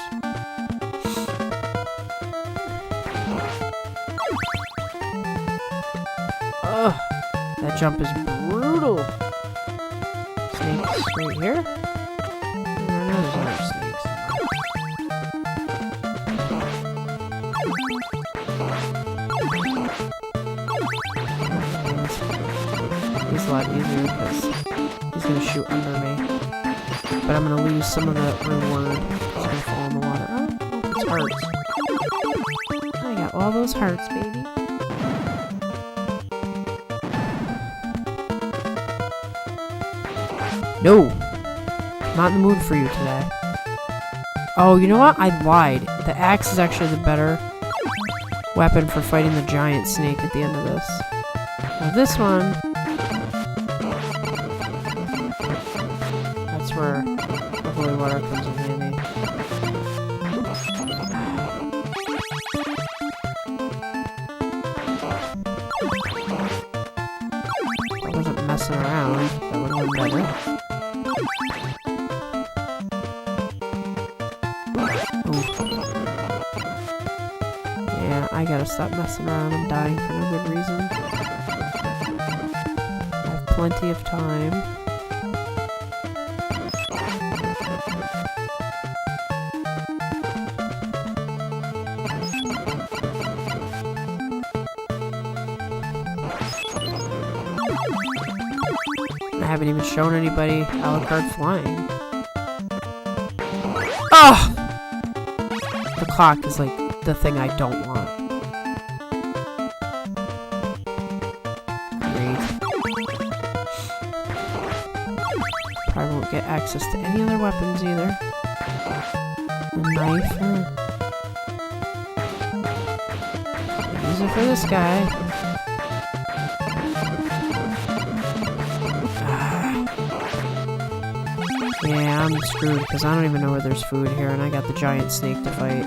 Ugh, that jump is brutal. Snakes right here? I know there's other snakes. It's a lot easier because he's going to shoot under me. But I'm going to lose some of the reward. It's going to fall in the water. Oh, it's hearts. I got all those hearts, baby. No! I'm not in the mood for you today. Oh, you know what? I lied. The axe is actually the better weapon for fighting the giant snake at the end of this. Now this one... That's where the holy water comes in handy. I wasn't messing around. That would have been better. Ooh. Yeah, I gotta stop messing around. I'm dying for no good reason. I have plenty of time. I haven't even shown anybody Alucard flying. Oh! The clock is like the thing I don't want. Great. Probably won't get access to any other weapons either. A knife. Use it for this guy. Yeah, I'm screwed because I don't even know where there's food here, and I got the giant snake to fight.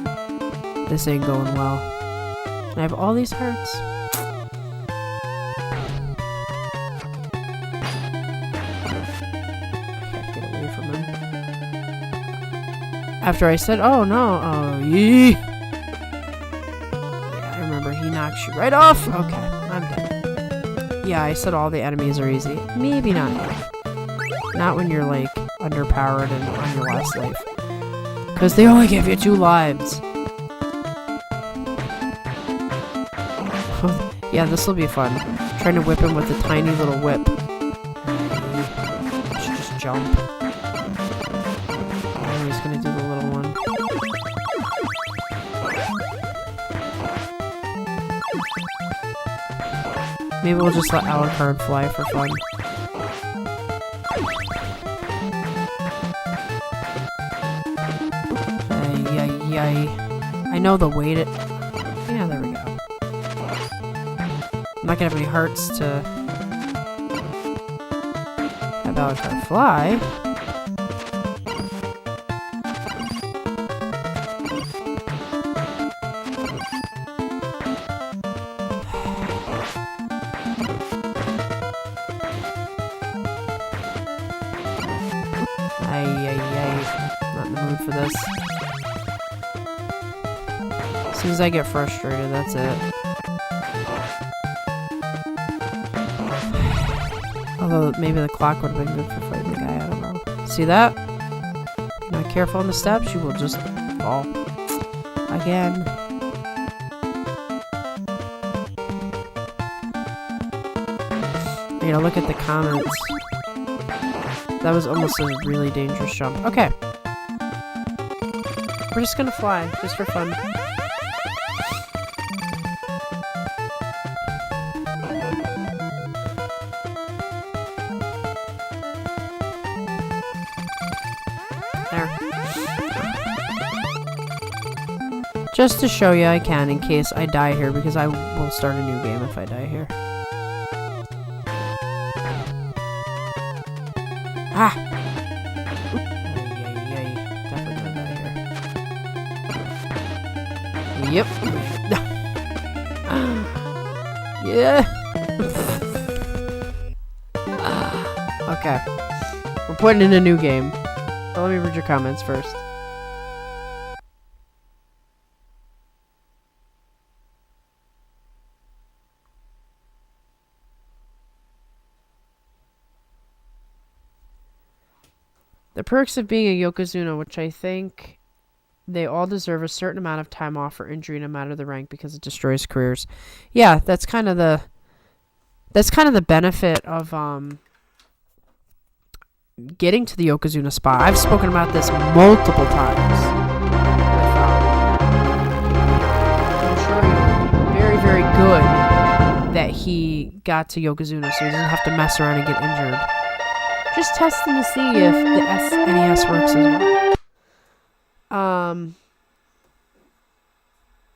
This ain't going well. I have all these hearts. I have to get away from him. After I said, oh no, oh yee. Yeah, I remember he knocks you right off. Okay, I'm dead. Yeah, I said all the enemies are easy. Maybe not. Not when you're like underpowered and on your last life. Because they only give you 2 lives. Yeah, this will be fun. Trying to whip him with a tiny little whip. I should just jump. Oh, he's gonna do the little one. Maybe we'll just let Alucard fly for fun. I know the way to... Yeah, there we go. I'm not gonna have any hearts to have Alucard fly. Not in the mood for this. As soon as I get frustrated, that's it. Although maybe the clock would have been good for fighting the guy See that? If you're not careful on the steps, you will just fall. Again. You know, look at the comments. That was almost a really dangerous jump. Okay. We're just gonna fly, just for fun. There. Just to show you I can in case I die here, because I will start a new game if I die here. Ah! Yay. Definitely gonna die here. Yep. Yeah. Okay. We're putting in a new game. So let me read your comments first. The perks of being a Yokozuna, which I think they all deserve a certain amount of time off for injury no matter the rank because it destroys careers. Yeah, that's kind of the benefit of getting to the Yokozuna spot. I've spoken about this multiple times. I'm sure you're very, very good that he got to Yokozuna so he doesn't have to mess around and get injured. Just testing to see if the NES works as well.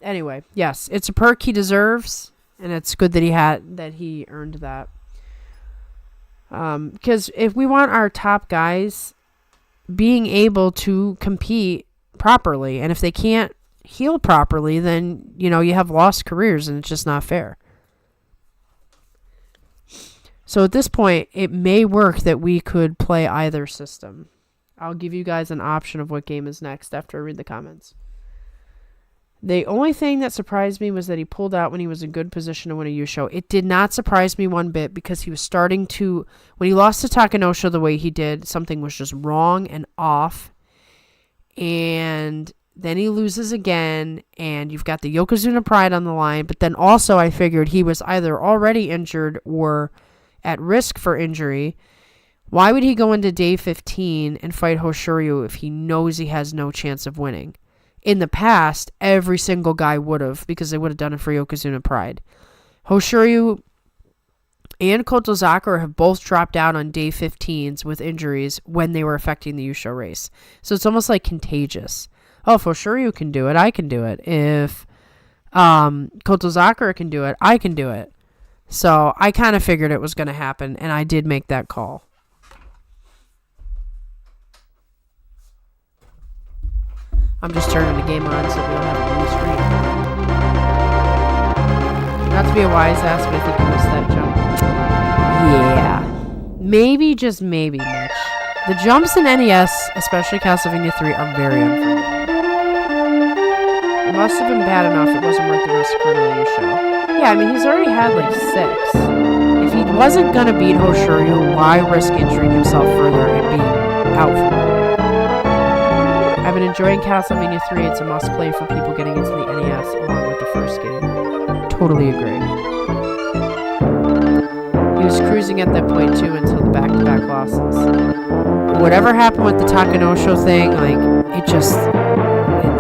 Anyway, yes, it's a perk he deserves, and it's good that he earned that. Because if we want our top guys being able to compete properly, and if they can't heal properly, then, you know, you have lost careers, and it's just not fair. So at this point, it may work that we could play either system. I'll give you guys an option of what game is next after I read the comments. The only thing that surprised me was that he pulled out when he was in good position to win a Yusho. It did not surprise me one bit because he was starting to... When he lost to Takanosho the way he did, something was just wrong and off. And then he loses again, and you've got the Yokozuna pride on the line. But then also I figured he was either already injured or at risk for injury. Why would he go into day 15 and fight Hoshoryu if he knows he has no chance of winning? In the past, every single guy would have, because they would have done it for Yokozuna pride. Hoshoryu and Kotozakura have both dropped out on day 15s with injuries when they were affecting the Yusho race. So it's almost like contagious. Oh, if Hoshoryu can do it, I can do it. If Kotozakura can do it, I can do it. So I kind of figured it was going to happen, and I did make that call. I'm just turning the game on so we don't have a blue screen. Not to be a wise ass, but I think you missed that jump. Yeah. Maybe, just maybe, Mitch. The jumps in NES, especially Castlevania 3, are very unforgiving. It must have been bad enough it wasn't worth the risk for another show. Yeah, I mean, he's already had like 6. If he wasn't gonna beat Hoshoryu, why risk injuring himself further and being out for it? I've been enjoying Castlevania 3. It's a must-play for people getting into the NES along with the first game. Totally agree. He was cruising at that point too until the back-to-back losses. Whatever happened with the Takanosho thing, like, it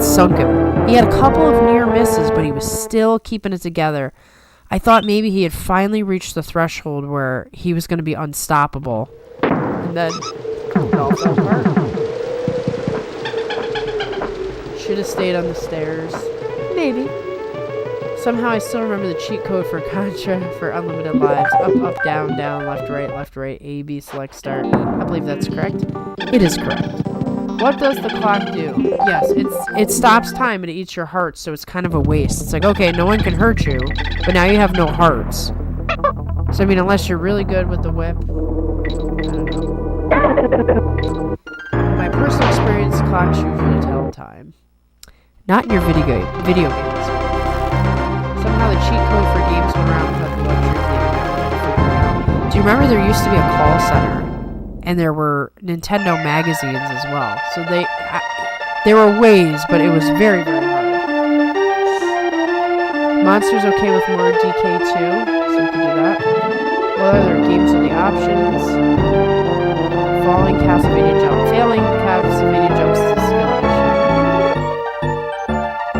sunk him. He had a couple of near misses, but he was still keeping it together. I thought maybe he had finally reached the threshold where he was going to be unstoppable. And then it all fell apart. Should have stayed on the stairs. Maybe. Somehow I still remember the cheat code for Contra for unlimited lives. Up, up, down, down, left, right, A, B, select, start. I believe that's correct. It is correct. What does the clock do? Yes, it stops time and it eats your hearts, so it's kind of a waste. It's like, okay, no one can hurt you, but now you have no hearts. So, I mean, unless you're really good with the whip. I don't know. My personal experience, clocks usually tell time. Not in your video games. Somehow the cheat code for games went around without the luxury of the internet to figure it out. Do you remember there used to be a call center? And and there were Nintendo magazines as well. So there were ways, but it was very, very hard. Monster's okay with more DK2, so we can do that. What other games are the options? Falling Castlevania jump. Failing Castlevania jumps is a skill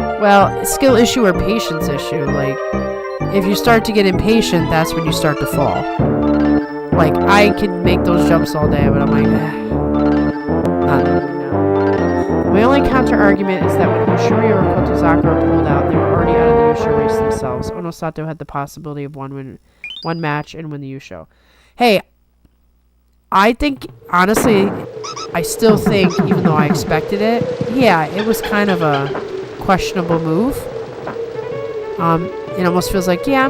issue. Well, skill issue or patience issue. Like, if you start to get impatient, that's when you start to fall. Like, I can make those jumps all day, but I'm like, not really, no. My only counter-argument is that when Hoshiri or Kotozaka were pulled out, they were already out of the Yusho race themselves. Onosato had the possibility of one match and win the Yusho. Hey, I think, honestly, I still think, even though I expected it, yeah, it was kind of a questionable move. It almost feels like, yeah,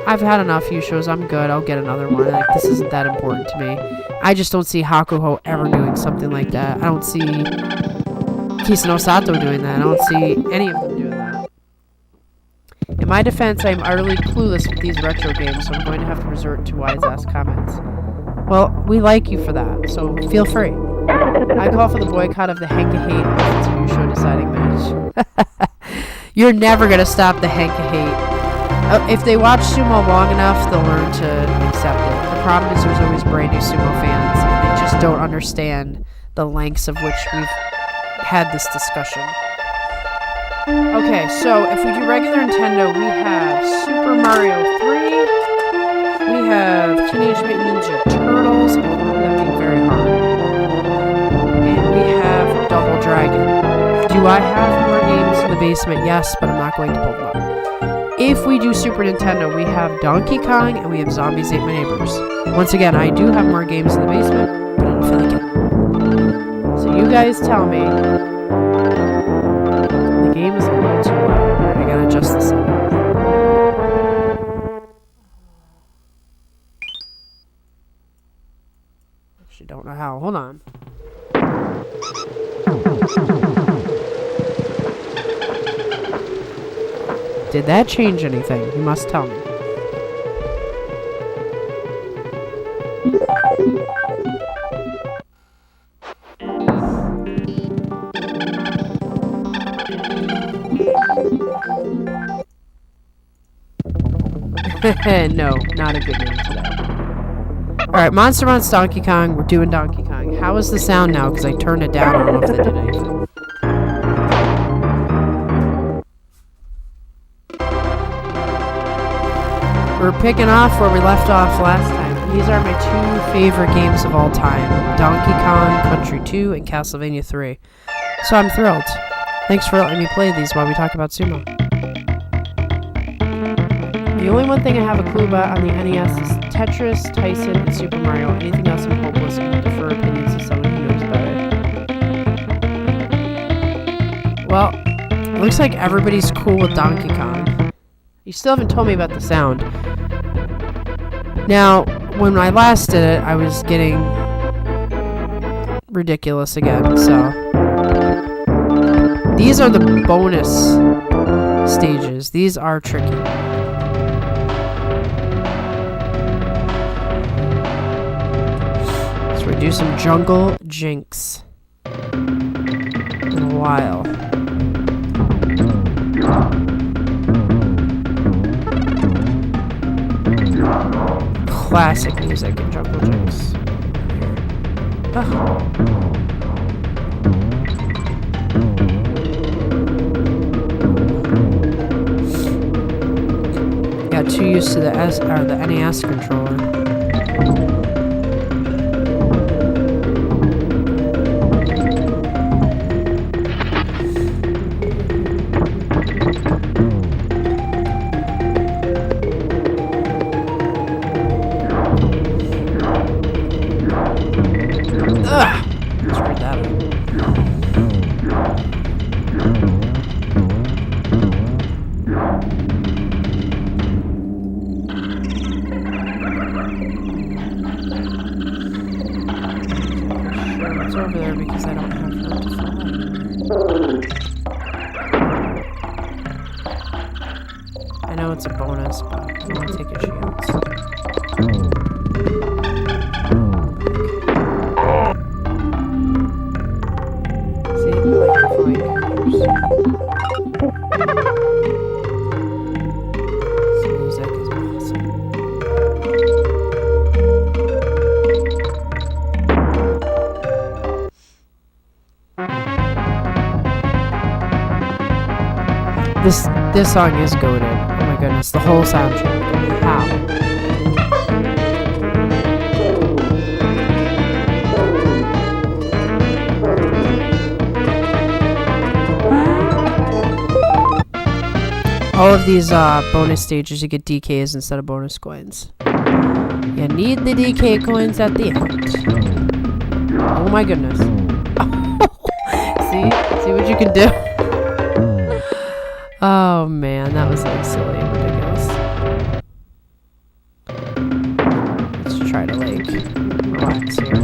I've had enough Yushos, I'm good, I'll get another one. Like, this isn't that important to me. I just don't see Hakuho ever doing something like that. I don't see Kisano Sato doing that. I don't see any of them doing that. In my defense, I am utterly clueless with these retro games, so I'm going to have to resort to wise-ass comments. Well, we like you for that, so feel free. I call for the boycott of the Henka-Hate versus Yusho deciding match. You're never going to stop the Henka-Hate. If they watch Sumo long enough, they'll learn to accept it. The problem is there's always brand new Sumo fans, and they just don't understand the lengths of which we've had this discussion. Okay, so if we do regular Nintendo, we have Super Mario 3, we have Teenage Mutant Ninja Turtles, that being very hard, and we have Double Dragon. Do I have more games in the basement? Yes, but I'm not going to pull them up. If we do Super Nintendo, we have Donkey Kong and we have Zombies Ate My Neighbors. Once again, I do have more games in the basement, but I didn't feel like it. So you guys tell me. The game is a little too loud. I gotta adjust this up. Actually, don't know how. Hold on. Did that change anything? You must tell me. No, not a good name today. Alright, Monster Monster Donkey Kong. We're doing Donkey Kong. How is the sound now? Because I turned it down. I don't know if that did anything. We're picking off where we left off last time. These are my two favorite games of all time. Donkey Kong Country 2 and Castlevania 3. So I'm thrilled. Thanks for letting me play these while we talk about Sumo. The only one thing I have a clue about on the NES is Tetris, Tyson, and Super Mario. Anything else I'm hopeless and will defer opinions to someone who knows better. Well, it looks like everybody's cool with Donkey Kong. You still haven't told me about the sound. Now, when I last did it, I was getting ridiculous again, so. These are the bonus stages. These are tricky. So we do some Jungle Jinx in a while. Classic music in Jungle Jinx. Got too used to the NES controller. Over there because I don't have her to fly. I know it's a bonus, but I don't want to take a chance. This song is goated. Oh my goodness, the whole soundtrack. How? All of these bonus stages, you get DKs instead of bonus coins. You need the DK coins at the end. Oh my goodness. See what you can do? Oh man, that was like silly and ridiculous. Let's try to like relax here.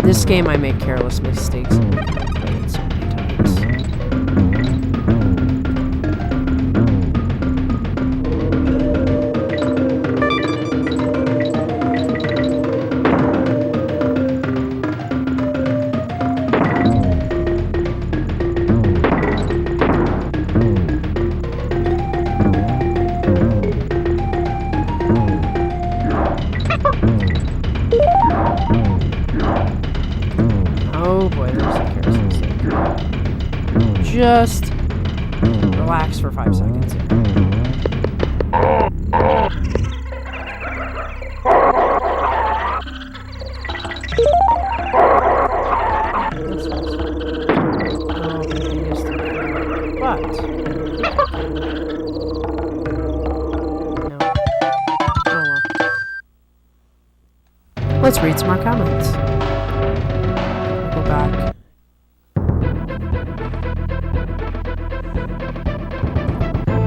This game I make careless mistakes in. I've played it so many times. Oh boy, there's a kerosene stick. Just relax for 5 seconds here. Let's read some more comments. Go back.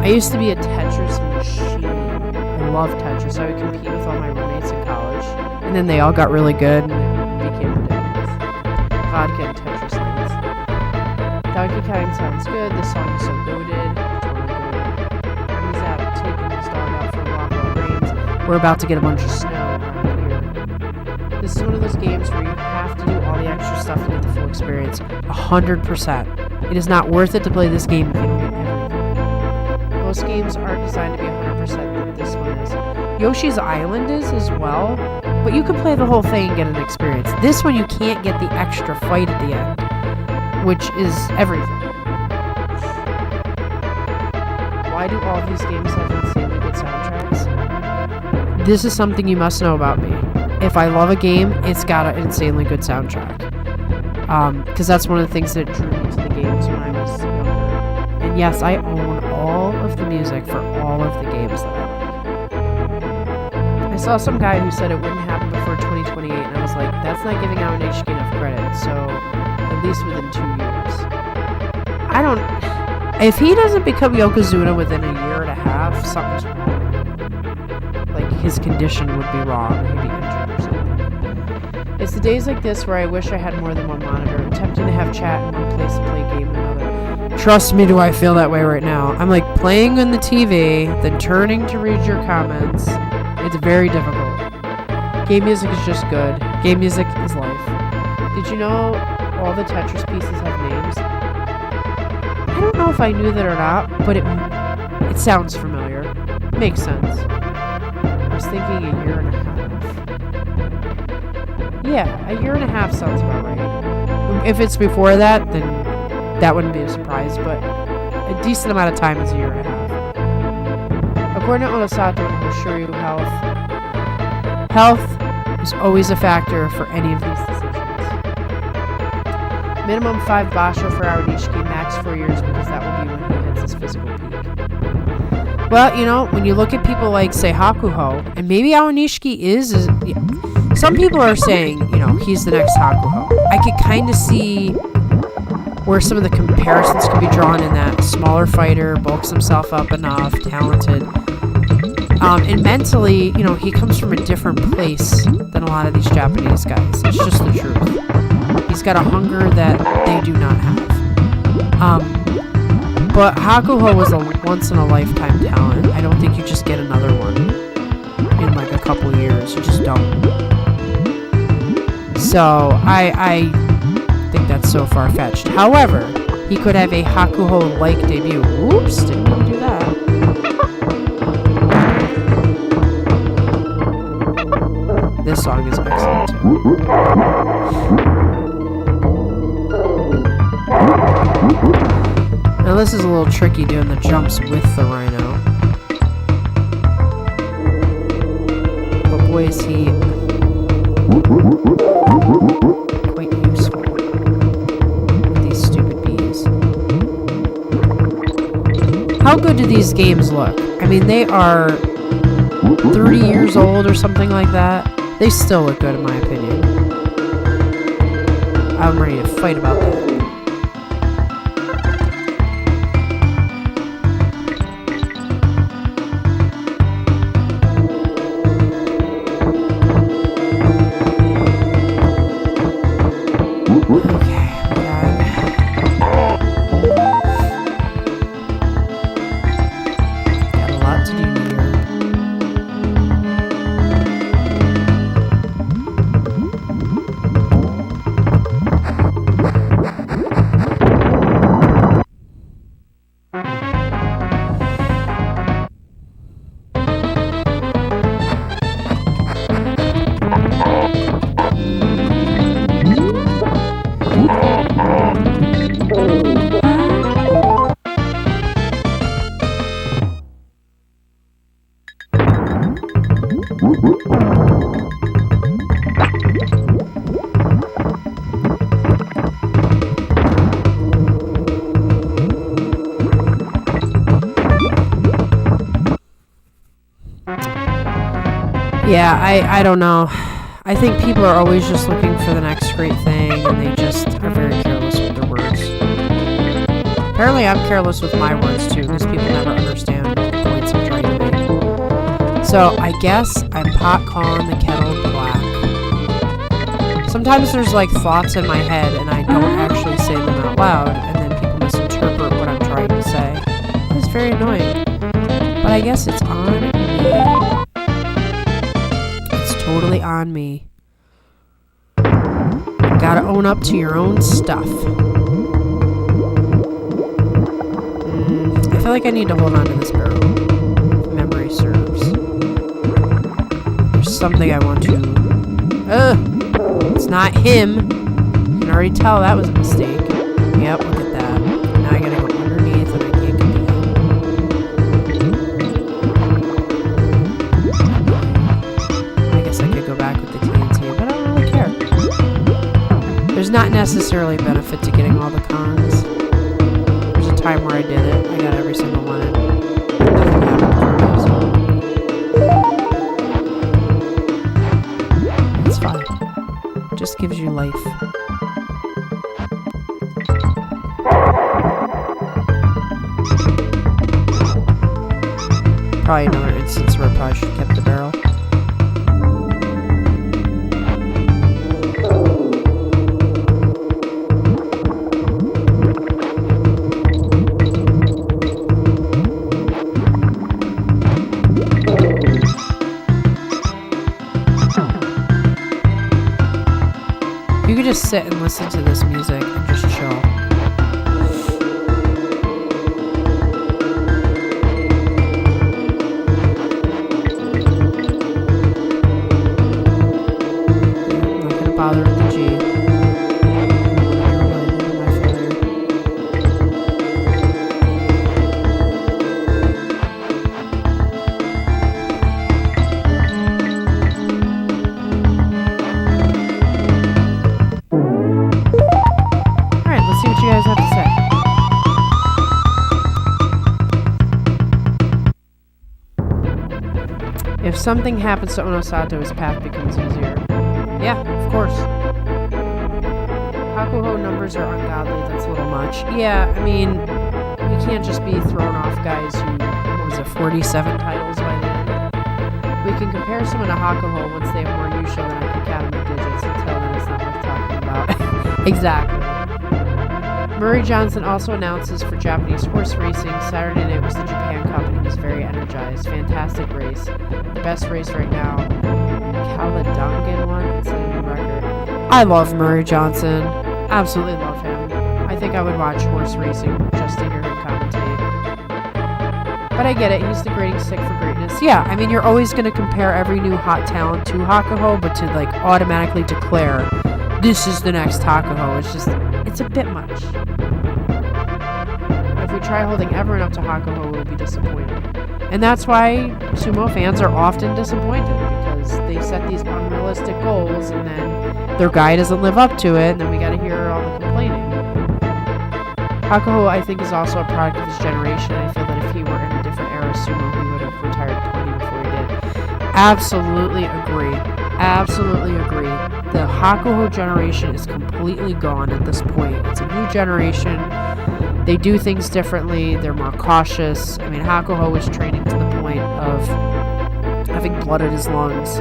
I used to be a Tetris machine. I love Tetris. I would compete with all my roommates in college, and then they all got really good, and it became ridiculous. Vodka and Tetris things. Donkey Kong sounds good. This song is so goated. He's out taking his dog out for a walk while it rains. We're about to get a bunch of snow around here. This is one of those games where you have to do all the extra stuff to get the full experience. 100%. It is not worth it to play this game if you don't get everything. Most games aren't designed to be 100%, but this one is. Yoshi's Island is as well, but you can play the whole thing and get an experience. This one you can't get the extra fight at the end, which is everything. Why do all of these games have insanely good soundtracks? This is something you must know about me. If I love a game, it's got an insanely good soundtrack. Because that's one of the things that drew me to the games when I was younger. And yes, I own all of the music for all of the games that I like. I saw some guy who said it wouldn't happen before 2028, and I was like, that's not giving out an HK enough credit, so at least within 2 years. If he doesn't become Yokozuna within a year and a half, something's wrong. Like, his condition would be wrong, he'd be injured or something. It's the days like this where I wish I had more than one monitor, attempting to have chat in one place and play a game in another. Trust me, do I feel that way right now. I'm like playing on the TV, then turning to read your comments. It's very difficult. Game music is just good. Game music is life. Did you know all the Tetris pieces have names? I don't know if I knew that or not, but it sounds familiar. Makes sense. I was thinking a year and a half. Yeah, a year and a half sounds about right. If it's before that, then that wouldn't be a surprise, but a decent amount of time is a year and a half. According to Onosato and Hoshiryu, health is always a factor for any of these decisions. Minimum 5 basho for our Nishiki, max 4 years, because that will be when he hits his physical peak. Well, you know, when you look at people like, say, Hakuho, and maybe Aonishiki is some people are saying, you know, he's the next Hakuho. I could kind of see where some of the comparisons can be drawn in that smaller fighter, bulks himself up enough, talented. And mentally, you know, he comes from a different place than a lot of these Japanese guys. It's just the truth. He's got a hunger that they do not have. But Hakuho was a once-in-a-lifetime talent. I don't think you just get another one in like a couple years. You just don't. So, I think that's so far-fetched. However, he could have a Hakuho-like debut. Oops, didn't mean to do that. song is excellent too. Now this is a little tricky doing the jumps with the rhino. But boy is he quite useful with these stupid bees. How good do these games look? I mean, they are 30 years old or something like that. They still look good in my opinion. I'm ready to fight about that. Yeah, I don't know. I think people are always just looking for the next great thing, and they just are very careless with their words. Apparently I'm careless with my words too, because people never understand the points I'm trying to make. So I guess I'm pot calling the kettle black. Sometimes there's like thoughts in my head, and I don't actually say them out loud, and then people misinterpret what I'm trying to say. It's very annoying. But I guess it's on me. Totally on me. Gotta own up to your own stuff. I feel like I need to hold on to this barrel. If memory serves. There's something I want to... It's not him. You can already tell that was a mistake. Yep, look at that. Now I gotta go underneath and I can't get to There's not necessarily benefit to getting all the cons. There's a time where I did it. I got every single one and nothing happened for me, so it's fine. It just gives you life. Probably another instance where I probably should have kept the barrel. You could just sit and listen to this music and just chill. I'm not gonna bother with the G. If something happens to Onosato, his path becomes easier. Yeah, of course. Hakuho numbers are ungodly, that's a little much. Yeah, I mean, you can't just be throwing off guys who, what was it, 47 titles by then? We can compare someone to Hakuho once they have more Yusha than I can count in the digits. Until then, it's not worth talking about. Exactly. Murray Johnson also announces for Japanese horse racing. Saturday night was the Japan Cup and he was very energized. Fantastic race. The best race right now. Caledonian one. It's a new record. I love Murray Johnson. Absolutely love him. I think I would watch horse racing just to hear him commentate. But I get it. He's the grading stick for greatness. Yeah, I mean, you're always going to compare every new hot talent to Hakuho, but to, like, automatically declare, this is the next Hakuho, it's a bit much. If we try holding everyone up to Hakuho, we'll be disappointed. And that's why sumo fans are often disappointed, because they set these unrealistic goals, and then their guy doesn't live up to it, and then we gotta hear all the complaining. Hakuho, I think, is also a product of his generation. I feel that if he were in a different era of sumo, he would have retired at 20 before he did. Absolutely agree. Absolutely agree. The Hakuho generation is completely gone at this point. It's a new generation. They do things differently. They're more cautious. I mean, Hakuho was training to the point of having blood in his lungs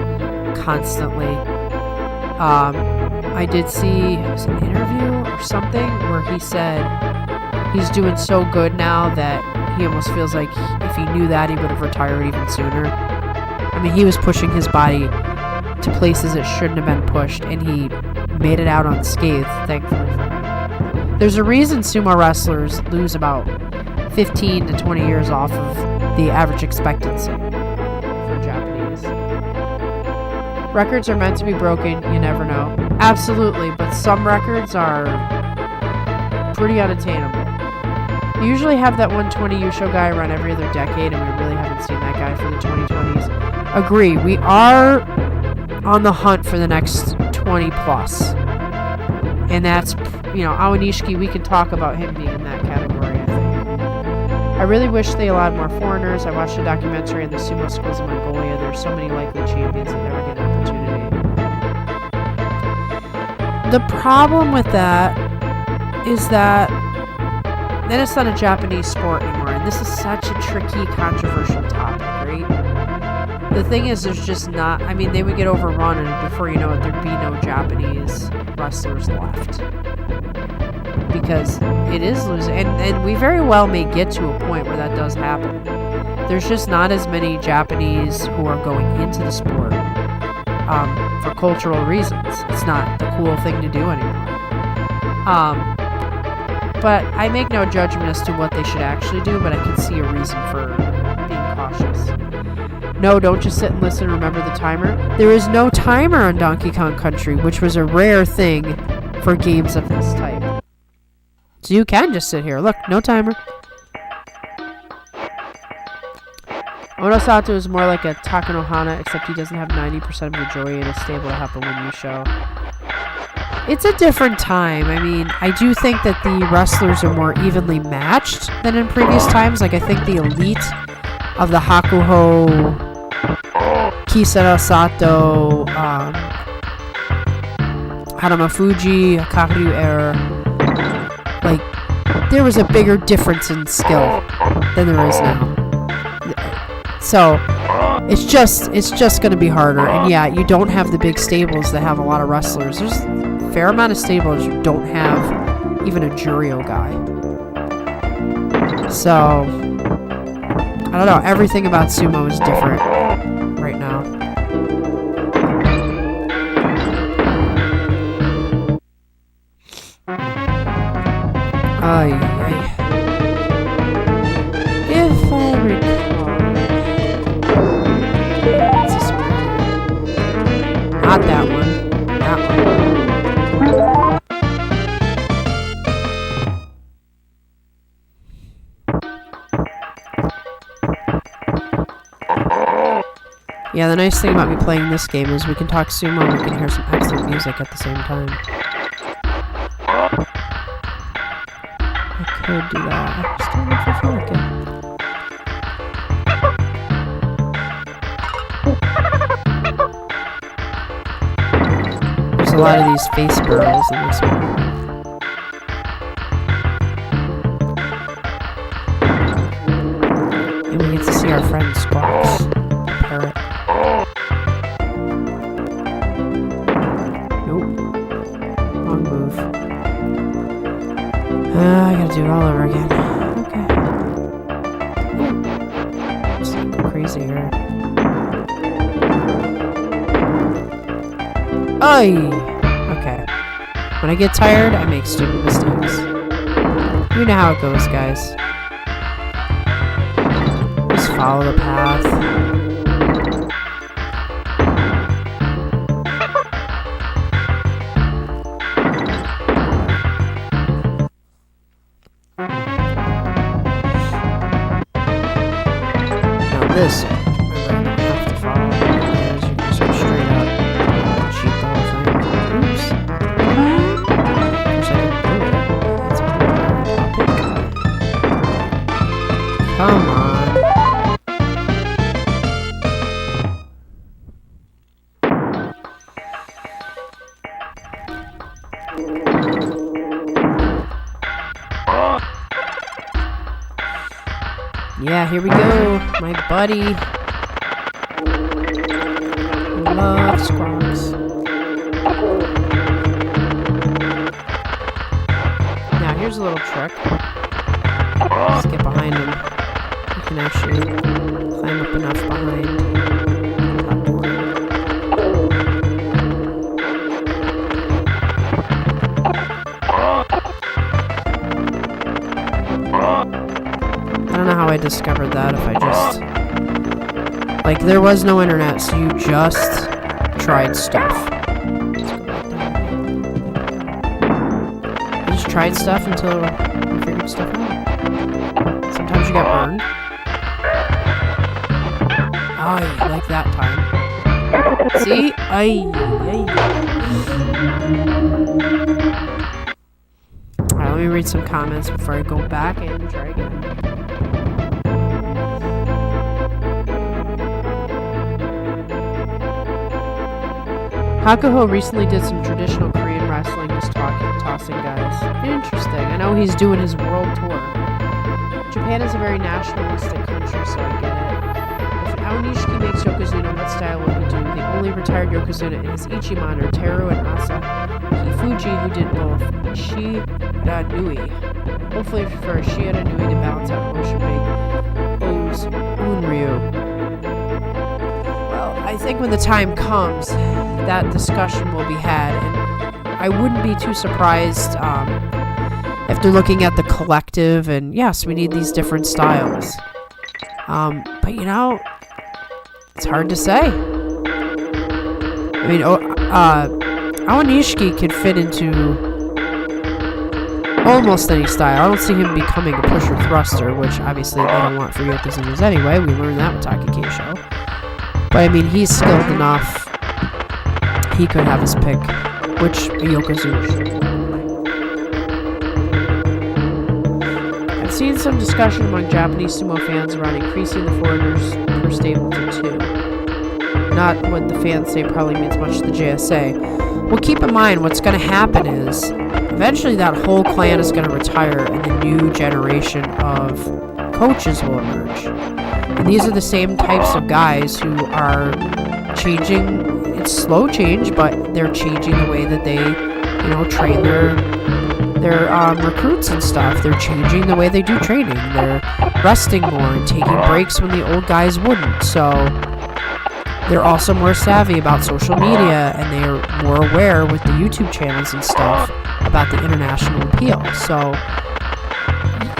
constantly. I did see an interview or something where he said he's doing so good now that he almost feels like if he knew that, he would have retired even sooner. I mean, he was pushing his body to places it shouldn't have been pushed, and he made it out unscathed, thankfully for him. There's a reason sumo wrestlers lose about 15 to 20 years off of the average expectancy for Japanese. Records are meant to be broken, you never know. Absolutely, but some records are pretty unattainable. You usually have that 120 Yusho guy run every other decade, and we really haven't seen that guy for the 2020s. Agree, we are on the hunt for the next 20 plus. And that's, Awanishiki, we can talk about him being in that category, I think. I really wish they allowed more foreigners. I watched a documentary on the sumo schools in Mongolia. There's so many likely champions that never get an opportunity. The problem with that is that then it's not a Japanese sport anymore, and this is such a tricky, controversial topic, right? The thing is, there's just not, I mean, they would get overrun, and before you know it, there'd be no Japanese wrestlers left. Because it is losing, and we very well may get to a point where that does happen. There's just not as many Japanese who are going into the sport for cultural reasons. It's not the cool thing to do anymore. But I make no judgment as to what they should actually do, but I can see a reason for being cautious. No, don't just sit and listen and remember the timer. There is no timer on Donkey Kong Country, which was a rare thing for games of this type. So you can just sit here. Look, no timer. Onosato is more like a Takanohana, except he doesn't have 90% of the joy in a stable to help him win Yusho. It's a different time. I mean, I do think that the wrestlers are more evenly matched than in previous times. Like, I think the elite of the Hakuho, Kisara Sato, Harama Fuji, Kakaryu era, like, there was a bigger difference in skill than there is now. So, it's just going to be harder. And yeah, you don't have the big stables that have a lot of wrestlers. There's a fair amount of stables who don't have even a Jurio guy. So, I don't know. Everything about sumo is different right now. Ay. If I recall, what's this one here? Not that one. That one. Yeah, the nice thing about me playing this game is we can talk sumo and we can hear some excellent music at the same time. I could do that. I just don't know if I feel like it. There's a lot of these face girls in this one. And we get to see our friend Squawks. Parrot. Nope. Wrong move. I gotta do it all over again. Okay. Just go crazy here. Oy! Okay. When I get tired, I make stupid mistakes. You know how it goes, guys. follow the path. Now this, remember, I don't have to follow the path. You can just go straight up and cheat the whole thing. Oops. Wish I didn't do it. That's a good topic. Come on. Yeah, here we go. My buddy loves squawks. Now, here's a little trick. Let's get behind him. You can actually climb up enough behind the platform. I don't know how I discovered that. If I just... Like, there was no internet, so you just tried stuff. You just tried stuff until you figured stuff out. Sometimes you got burned. Oh, yeah, like that time. See? Alright, let me read some comments before I go back and try again. Hakuho recently did some traditional Korean wrestling, was tossing guys. Interesting. I know he's doing his world tour. Japan is a very nationalistic country, so I get it. If Aonishiki makes Yokozuna, what style will he do? The only retired Yokozuna is Ichiman or Teru and Asa Hifuji, who did both Shiranui. Hopefully for Shiranui to balance out Oshimei O's Unryu. Well, I think when the time comes, that discussion will be had, and I wouldn't be too surprised if they're looking at the collective, and yes, we need these different styles. But you know, it's hard to say. I mean, Aonishiki could fit into almost any style. I don't see him becoming a pusher thruster, which obviously they don't want for Yokozunas anyway. We learned that with Taki Keisho. But I mean, he's skilled enough. He could have his pick, which a Yokozuna should. I've seen some discussion among Japanese sumo fans around increasing the foreigners per stable to 2. Not what the fans say probably means much to the JSA. Well, keep in mind, what's going to happen is, eventually that whole clan is going to retire and the new generation of coaches will emerge. And these are the same types of guys who are changing. It's slow change, but they're changing the way that they, train their recruits and stuff. They're changing the way they do training. They're resting more and taking breaks when the old guys wouldn't. So they're also more savvy about social media, and they're more aware with the YouTube channels and stuff about the international appeal. So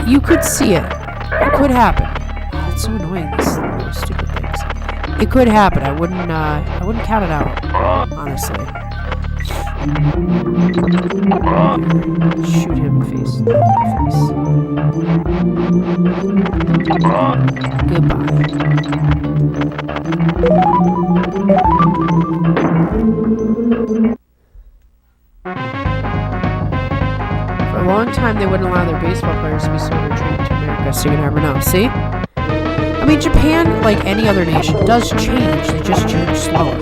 you could see it. It could happen. Oh, it's so annoying, these stupid things. It could happen. I wouldn't count it out, honestly. Shoot him face to face. Goodbye. For a long time, they wouldn't allow their baseball players to be sold or traded to America, so you never know. See? I mean, Japan, like any other nation, does change. They just change slower.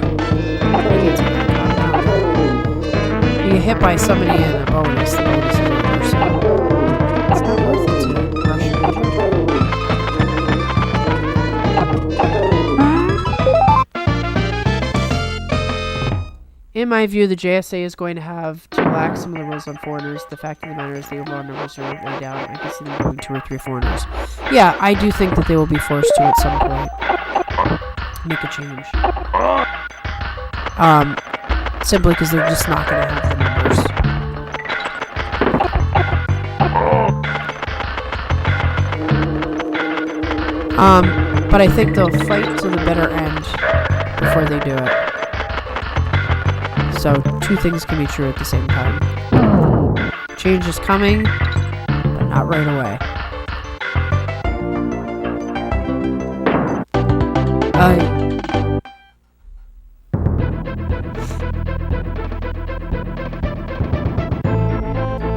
You get hit by somebody in a bonus, the bonus is over, so it's not worth it to rush your injury. In my view, the JSA is going to have to relax some of the rules on foreigners. The fact of the matter is the overall numbers are way down. I can see them going 2 or 3 foreigners. Yeah, I do think that they will be forced to at some point make a change. Simply because they're just not going to have the numbers. But I think they'll fight to the bitter end before they do it. So, two things can be true at the same time. Change is coming, but not right away.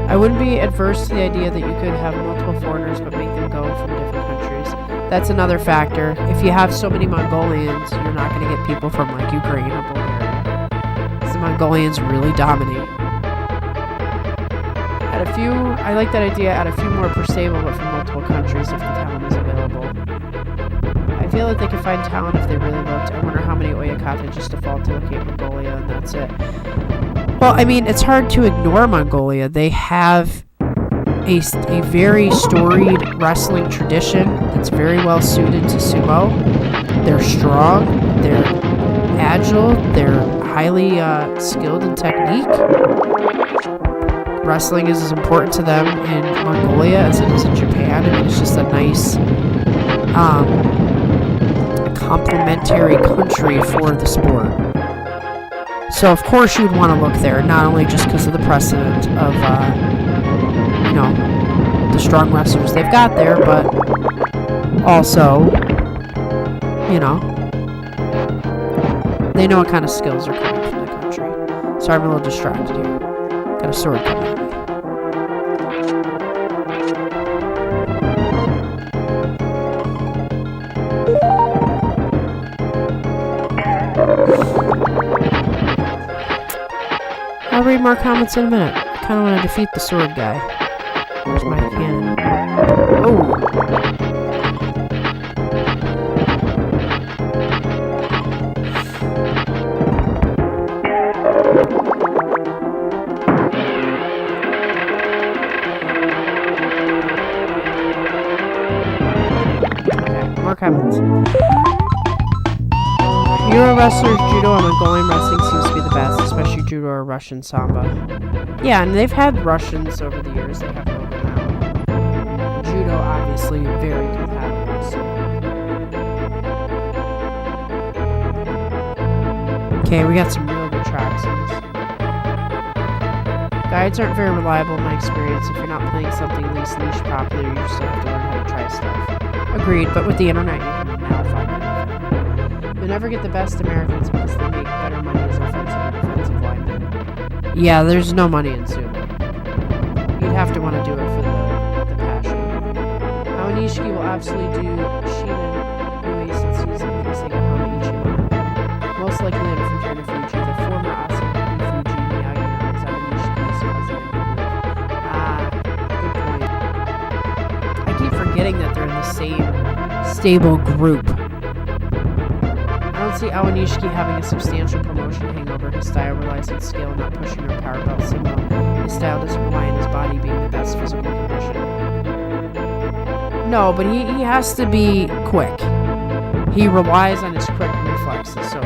I wouldn't be adverse to the idea that you could have multiple foreigners but make them go from different countries. That's another factor. If you have so many Mongolians, you're not going to get people from like Ukraine or Bulgaria. Because the Mongolians really dominate. I like that idea, add a few more per stable but from multiple countries if the talent is available. I feel like they could find talent if they really looked. I wonder how many Oyakata just default to locate Mongolia and that's it. Well, I mean, it's hard to ignore Mongolia. They have a very storied wrestling tradition that's very well suited to sumo. They're strong, they're agile, they're highly skilled in technique. Wrestling is as important to them in Mongolia as it is in Japan. I mean, it's just a nice complementary country for the sport. So of course you'd want to look there, not only just because of the precedent of, the strong wrestlers they've got there, but also, they know what kind of skills are coming from the country. Sorry, I'm a little distracted here. Got a sword coming at me. I'll read more comments in a minute. I kind of want to defeat the sword guy. Where's my cannon? Oh! Okay, more comments. Euro wrestlers, judo, and Mongolian wrestling seems to be the best, especially judo or Russian samba. Yeah, and they've had Russians over the years. They have over now. Judo, obviously, very compatible. So. Okay, we got some real good tracks in this. Guides aren't very reliable in my experience. If you're not playing something at least niche popular, you just have to learn how to try stuff. Agreed, but with the internet, you can now find anything. You'll never get the best Americans because they make better money as offensive and defensive linemen. Yeah, there's no money in sumo. You'd have to want to do it for the passion. Aonishiki will absolutely do Shida Nui since he's releasing a Hama Ichiban. Most likely in Fujita Fuji, the former Asahi Fuji Miyagi is Aonishiki's cousin. Good point. I keep forgetting that they're in the same stable group. I don't see Aonishiki having a substantial promotion hangover. His style relies on skill, not pushing or power belt sumo. His style doesn't rely on his body being the best physical condition. No, but he has to be quick. He relies on his quick reflexes, so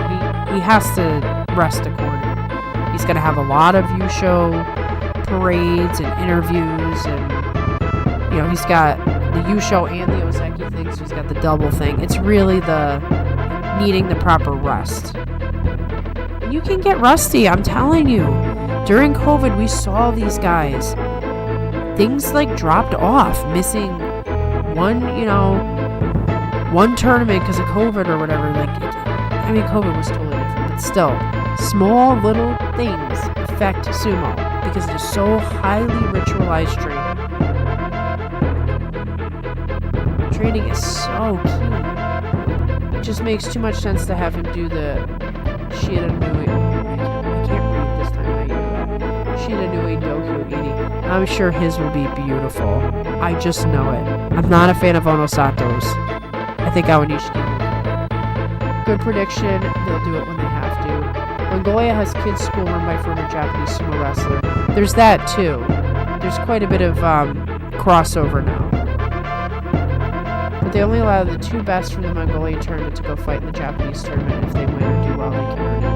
he has to rest accordingly. He's going to have a lot of Yusho parades and interviews, and he's got the Yusho and the Ozeki thing, so he's got the double thing. It's really the needing the proper rest. And you can get rusty, I'm telling you. During COVID, we saw these guys. Things like dropped off, missing one tournament because of COVID or whatever. COVID was totally different, but still, small little things affect sumo because it is so highly ritualized training. Training is so key. It just makes too much sense to have him do the Shida Nui. I can't read this time. I know that. Shida Nui Doku Iri. I'm sure his will be beautiful. I just know it. I'm not a fan of Onosato's. I think Aonishiki will. Good prediction. They'll do it when they have to. Mongolia has kids' school run by former Japanese sumo wrestler. There's that too. There's quite a bit of crossover now. But they only allow the two best from the Mongolia tournament to go fight in the Japanese tournament. If they win or do well, they can earn an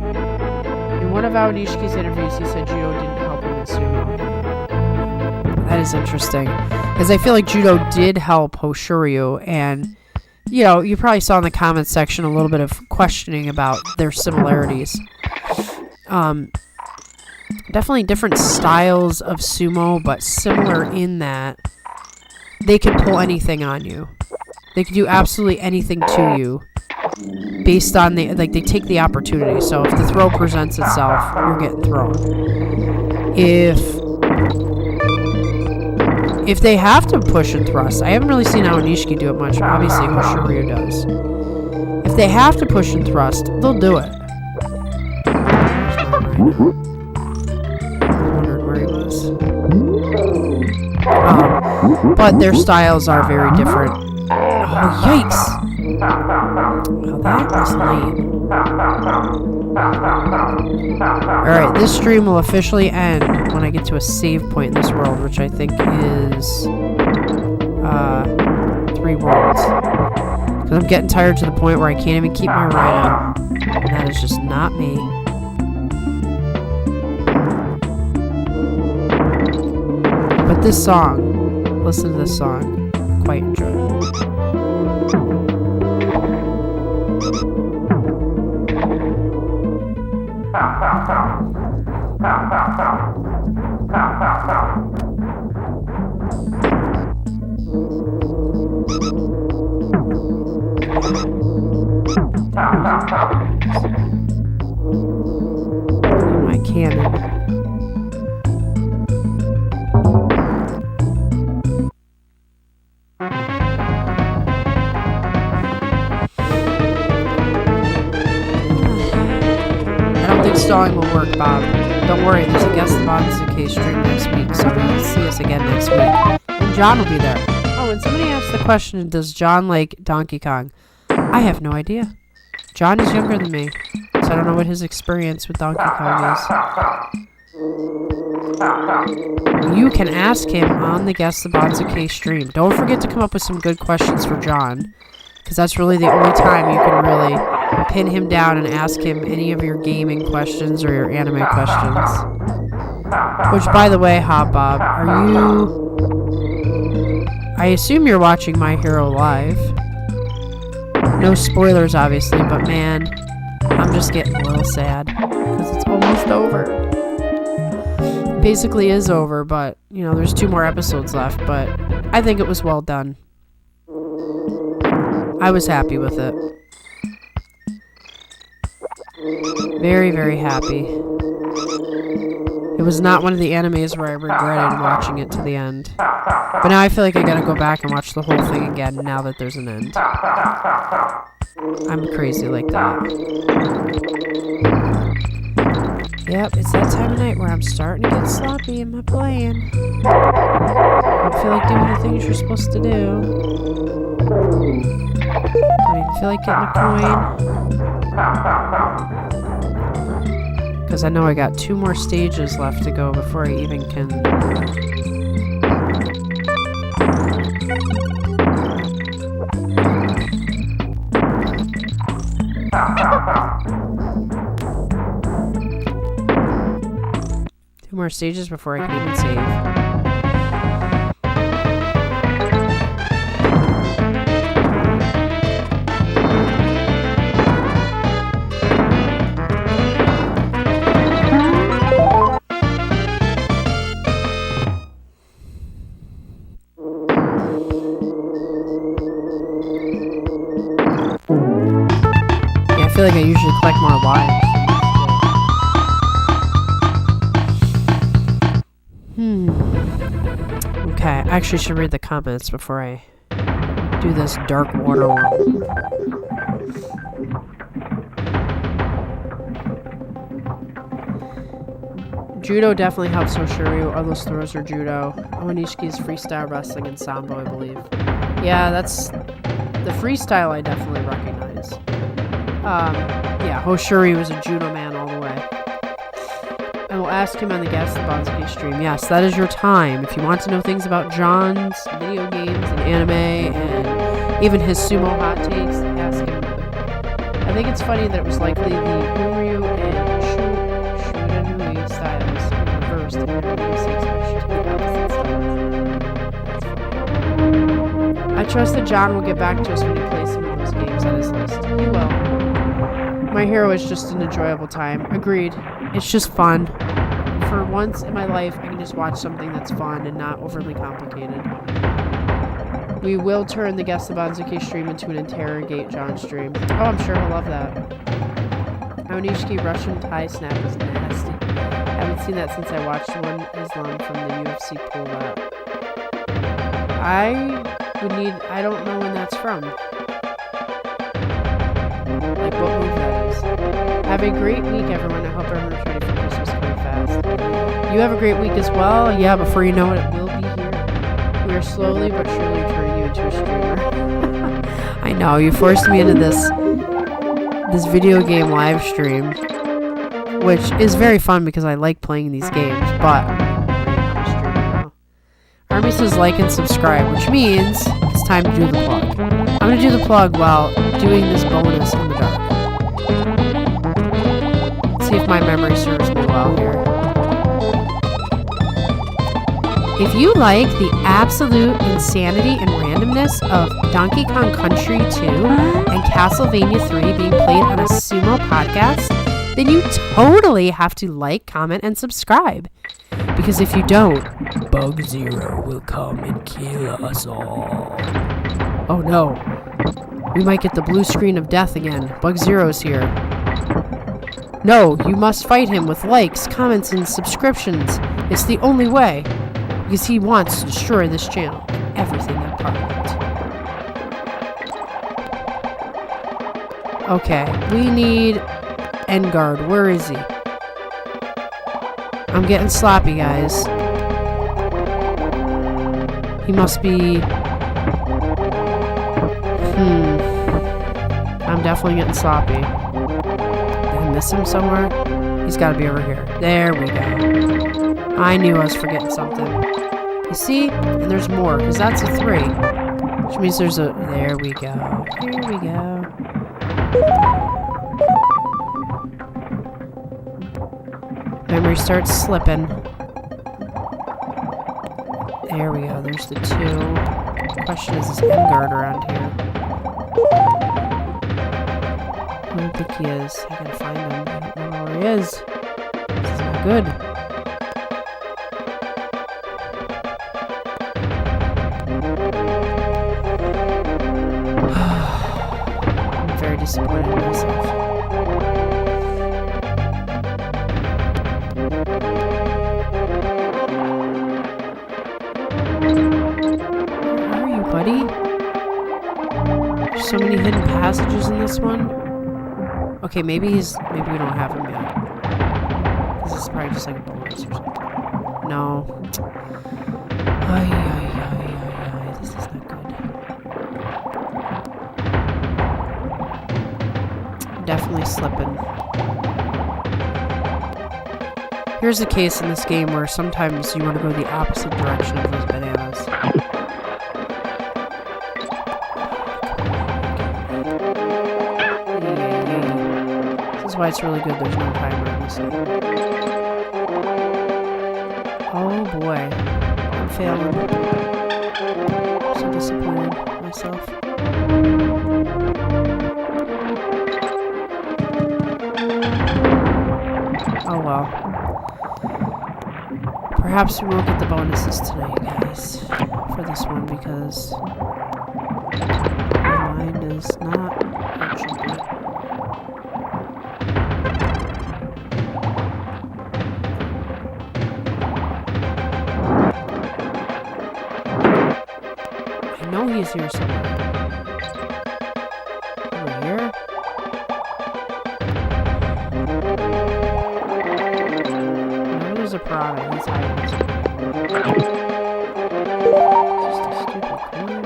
invitation. In one of Aonishiki's interviews, he said judo didn't help him in sumo. That is interesting, because I feel like judo did help Hoshoryu, and you probably saw in the comments section a little bit of questioning about their similarities. Definitely different styles of sumo, but similar in that they can pull anything on you. They can do absolutely anything to you based on they take the opportunity. So if the throw presents itself, you're getting thrown. If they have to push and thrust, I haven't really seen Aonishiki do it much. Obviously, Hoshoryu does. If they have to push and thrust, they'll do it. But their styles are very different. Oh, yikes! Oh, that was lame. Alright, this stream will officially end when I get to a save point in this world, which I think is 3 worlds. Because I'm getting tired to the point where I can't even keep my rhino. And that is just not me. But this song, listen to this song, quite enjoy it. My cannon. Stalling will work, Bob. Don't worry, there's a guest Bonzuke stream next week, so you'll see us again next week. And John will be there. Oh, and somebody asked the question, does John like Donkey Kong? I have no idea. John is younger than me, so I don't know what his experience with Donkey Kong is. You can ask him on the Guest the Bonzuke stream. Don't forget to come up with some good questions for John, because that's really the only time you can really pin him down and ask him any of your gaming questions or your anime questions. Which, by the way, Hot Bob, are you... I assume you're watching My Hero Live. No spoilers, obviously, but man, I'm just getting a little sad. Because it's almost over. It basically is over, but, there's 2 more episodes left, but I think it was well done. I was happy with it. Very, very happy. It was not one of the animes where I regretted watching it to the end. But now I feel like I gotta go back and watch the whole thing again now that there's an end. I'm crazy like that. Yep, it's that time of night where I'm starting to get sloppy in my playing. I don't feel like doing the things you're supposed to do. Don't even feel like getting a coin. Because I know I got 2 more stages left to go before I even can... Two more stages before I can even save. I feel like I usually collect more lives. Okay, I actually should read the comments before I do this dark water world. Judo definitely helps Hoshoryu. All those throws are judo. Onishiki's freestyle wrestling and sambo, I believe. Yeah, that's... The freestyle I definitely recognize. Yeah, Hoshoryu was a judo man all the way. I will ask him on the Guest the Bonzuke stream. Yes, that is your time. If you want to know things about John's video games and anime and even his sumo hot takes, ask him. I think it's funny that it was likely the Uryu and Shudanui styles were reversed and Uryu actually the opposite styles. That's funny. I trust that John will get back to us when he plays some really will. My Hero is just an enjoyable time. Agreed. It's just fun. For once in my life, I can just watch something that's fun and not overly complicated. We will turn the Guess the Banzuke stream into an Interrogate John stream. Oh, I'm sure he'll love that. Onishiki Russian Thai Snap is nasty. I haven't seen that since I watched one Islam from the UFC pool that. I don't know when that's from. Like what movie that is. Have a great week, everyone. I hope everyone's ready for Christmas coming fast. You have a great week as well. Yeah, before you know it, it will be here. We are slowly but surely turning you into a streamer. I know, you forced me into this video game live stream, which is very fun because I like playing these games, but I'm a streamer now. Army says like and subscribe, which means it's time to do the plug. I'm going to do the plug while doing this bonus in the dark. Let's see if my memory serves me well here. If you like the absolute insanity and randomness of Donkey Kong Country 2 and Castlevania 3 being played on a Sumo podcast, then you totally have to like, comment, and subscribe. Because if you don't, Bug Zero will come and kill us all. Oh no. We might get the blue screen of death again. Bug Zero's here. No, you must fight him with likes, comments, and subscriptions. It's the only way. Because he wants to destroy this channel and everything that part of it. Okay, we need Engard. Where is he? I'm getting sloppy, guys. He must be... I'm definitely getting sloppy. Did I miss him somewhere? He's got to be over here. There we go. I knew I was forgetting something. You see? And there's more, because that's a 3. Which means there's a... There we go. Here we go. Memory starts slipping. There we go. There's the 2. The question is Engard around here? I don't think he is. I gotta find him. I don't know where he is. This is not good. I'm very disappointed in myself. Where are you, buddy? There's so many hidden passages in this one. Okay, maybe we don't have him yet. This is probably just like a bonus or something. No. This is not good. Definitely slipping. Here's the case in this game where sometimes you want to go the opposite direction of those bananas. This is why it's really good there's no timer in this game. Oh boy. I'm failing. I'm so disappointed in myself. Oh well. Perhaps we won't get the bonuses tonight, guys, for this one, because my mind is not what it should be. I know he's here somewhere. Over here? There's a Prada. He's hiding. Just a stupid queen.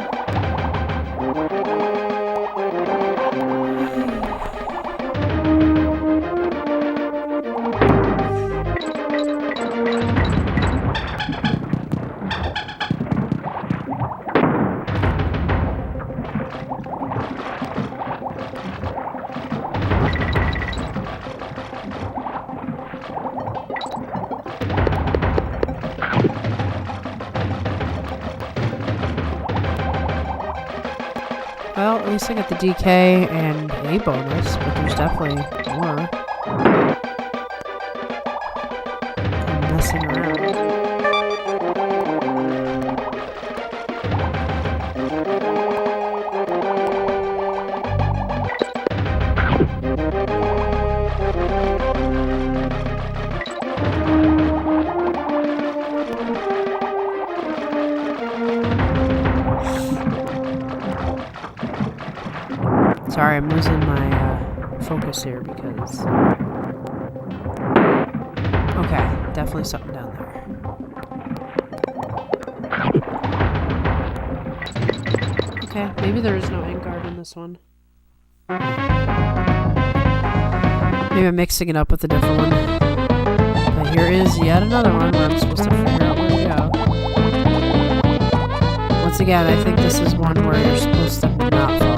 Well, at least I got the DK and a bonus, but there's definitely more. I'm messing around. Sorry, I'm losing my focus here because... Okay, definitely something down there. Okay, maybe there is no end guard in this one. Maybe I'm mixing it up with a different one. But here is yet another one where I'm supposed to figure out where to go. Once again, I think this is one where you're supposed to not follow.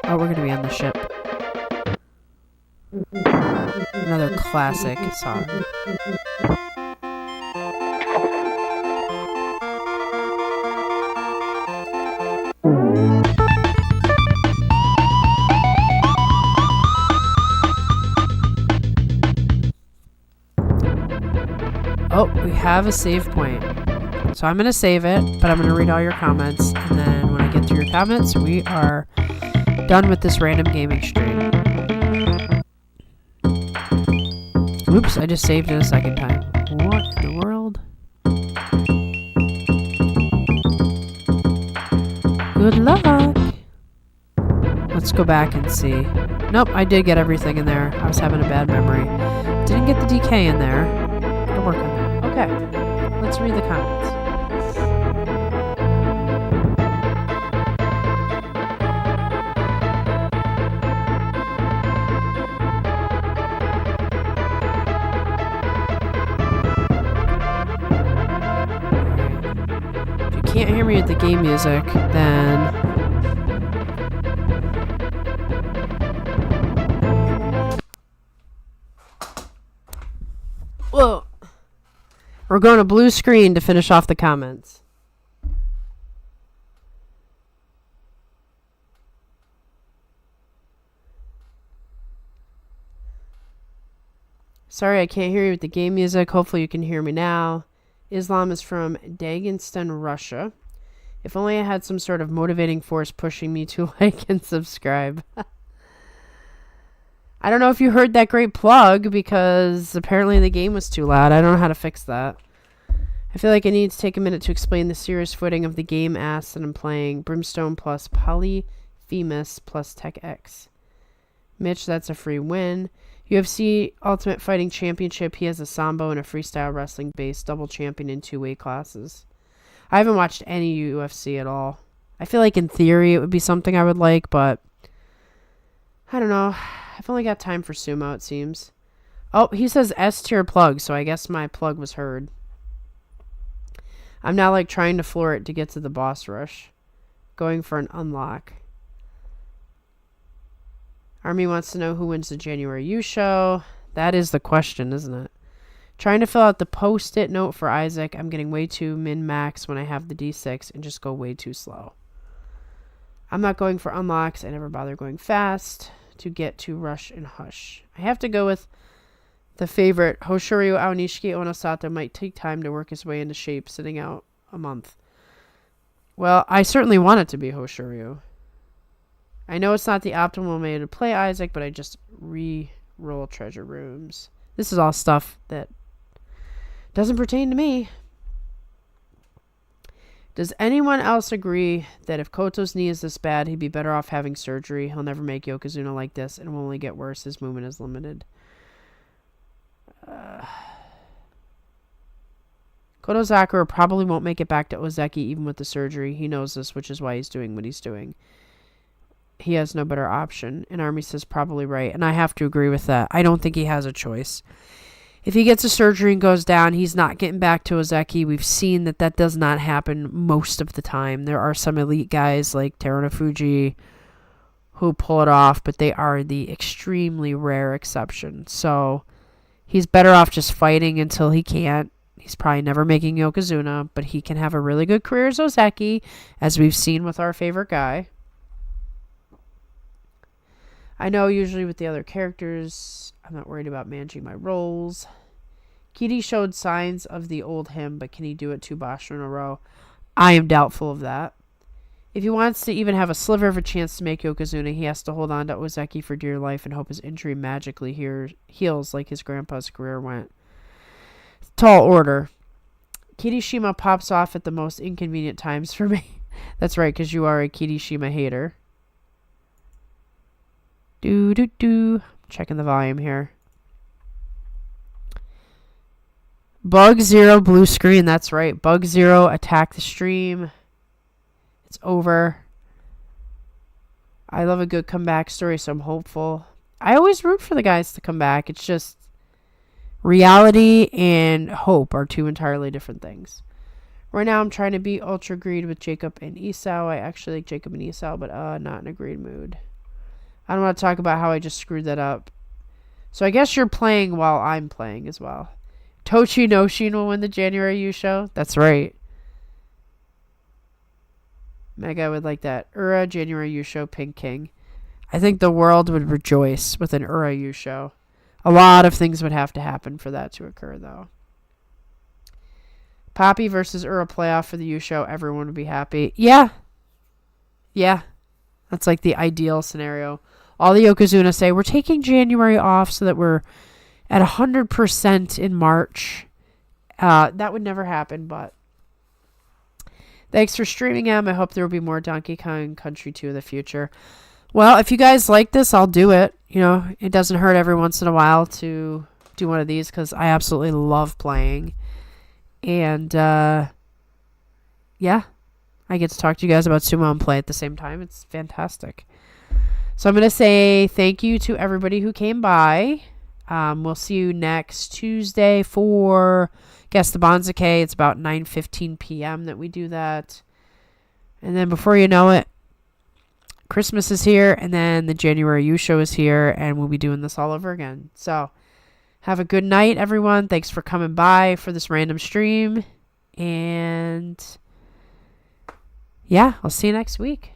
Oh, we're gonna be on the ship. Another classic song. Oh, we have a save point. So I'm going to save it, but I'm going to read all your comments. And then when I get through your comments, we are done with this random gaming stream. Oops, I just saved it a second time. What in the world? Good luck. Let's go back and see. Nope, I did get everything in there. I was having a bad memory. Didn't get the DK in there. Gotta work on that. Okay, let's read the comments. If you can't hear me with the game music, then... Whoa! We're going to blue screen to finish off the comments. Sorry, I can't hear you with the game music. Hopefully you can hear me now. Islam is from Dagestan, Russia. If only I had some sort of motivating force pushing me to like and subscribe. I don't know if you heard that great plug because apparently the game was too loud. I don't know how to fix that. I feel like I need to take a minute to explain the serious footing of the game ass that I'm playing. Brimstone plus Polyphemus plus Tech X. Mitch, that's a free win. UFC Ultimate Fighting Championship. He has a Sambo and a freestyle wrestling base double champion in 2 weight classes. I haven't watched any UFC at all. I feel like in theory it would be something I would like, but I don't know. I've only got time for Sumo, it seems. Oh, he says S tier plug, so I guess my plug was heard. I'm now like trying to floor it to get to the boss rush. Going for an unlock. Army wants to know who wins the January U show. That is the question, isn't it? Trying to fill out the post-it note for Isaac. I'm getting way too min-max when I have the D6 and just go way too slow. I'm not going for unlocks. I never bother going fast to get to Rush and Hush. I have to go with the favorite. Hoshoryu Aonishiki Onosato might take time to work his way into shape, sitting out a month. Well, I certainly want it to be Hoshoryu. I know it's not the optimal way to play Isaac, but I just re-roll treasure rooms. This is all stuff that doesn't pertain to me. Does anyone else agree that if Koto's knee is this bad, he'd be better off having surgery? He'll never make Yokozuna like this, and will only get worse. His movement is limited. Kodozakura probably won't make it back to Ozeki even with the surgery. He knows this, which is why he's doing what he's doing. He has no better option. And Army says probably right. And I have to agree with that. I don't think he has a choice. If he gets a surgery and goes down, he's not getting back to Ozeki. We've seen that does not happen most of the time. There are some elite guys like Terunofuji who pull it off, but they are the extremely rare exception. So he's better off just fighting until he can't. He's probably never making Yokozuna, but he can have a really good career as Ozeki, as we've seen with our favorite guy. I know usually with the other characters, I'm not worried about managing my roles. Kiri showed signs of the old him, but can he do it 2 Basho in a row? I am doubtful of that. If he wants to even have a sliver of a chance to make Yokozuna, he has to hold on to Ozeki for dear life and hope his injury magically heals like his grandpa's career went. Tall order. Kirishima pops off at the most inconvenient times for me. That's right, because you are a Kirishima hater. Checking the volume here. Bug Zero blue screen. That's right. Bug Zero attacked the stream. It's over. I love a good comeback story, so I'm hopeful. I always root for the guys to come back. It's just reality and hope are 2 entirely different things. Right now, I'm trying to beat Ultra Greed with Jacob and Isao. I actually like Jacob and Isao, but not in a greed mood. I don't want to talk about how I just screwed that up. So I guess you're playing while I'm playing as well. Tochi Noshin will win the January U show. That's right. Mega would like that. Ura, January U show, Pink King. I think the world would rejoice with an Ura U show. A lot of things would have to happen for that to occur, though. Poppy versus Ura playoff for the U show. Everyone would be happy. Yeah. That's like the ideal scenario. All the Yokozuna say, we're taking January off so that we're at 100% in March. That would never happen, but thanks for streaming, Em. I hope there will be more Donkey Kong Country 2 in the future. Well, if you guys like this, I'll do it. You know, it doesn't hurt every once in a while to do one of these because I absolutely love playing. And, yeah, I get to talk to you guys about Sumo and play at the same time. It's fantastic. So I'm going to say thank you to everybody who came by. We'll see you next Tuesday for Guess the Bonzuke. It's about 9:15 p.m. that we do that. And then before you know it, Christmas is here, and then the January U show is here, and we'll be doing this all over again. So have a good night, everyone. Thanks for coming by for this random stream. And yeah, I'll see you next week.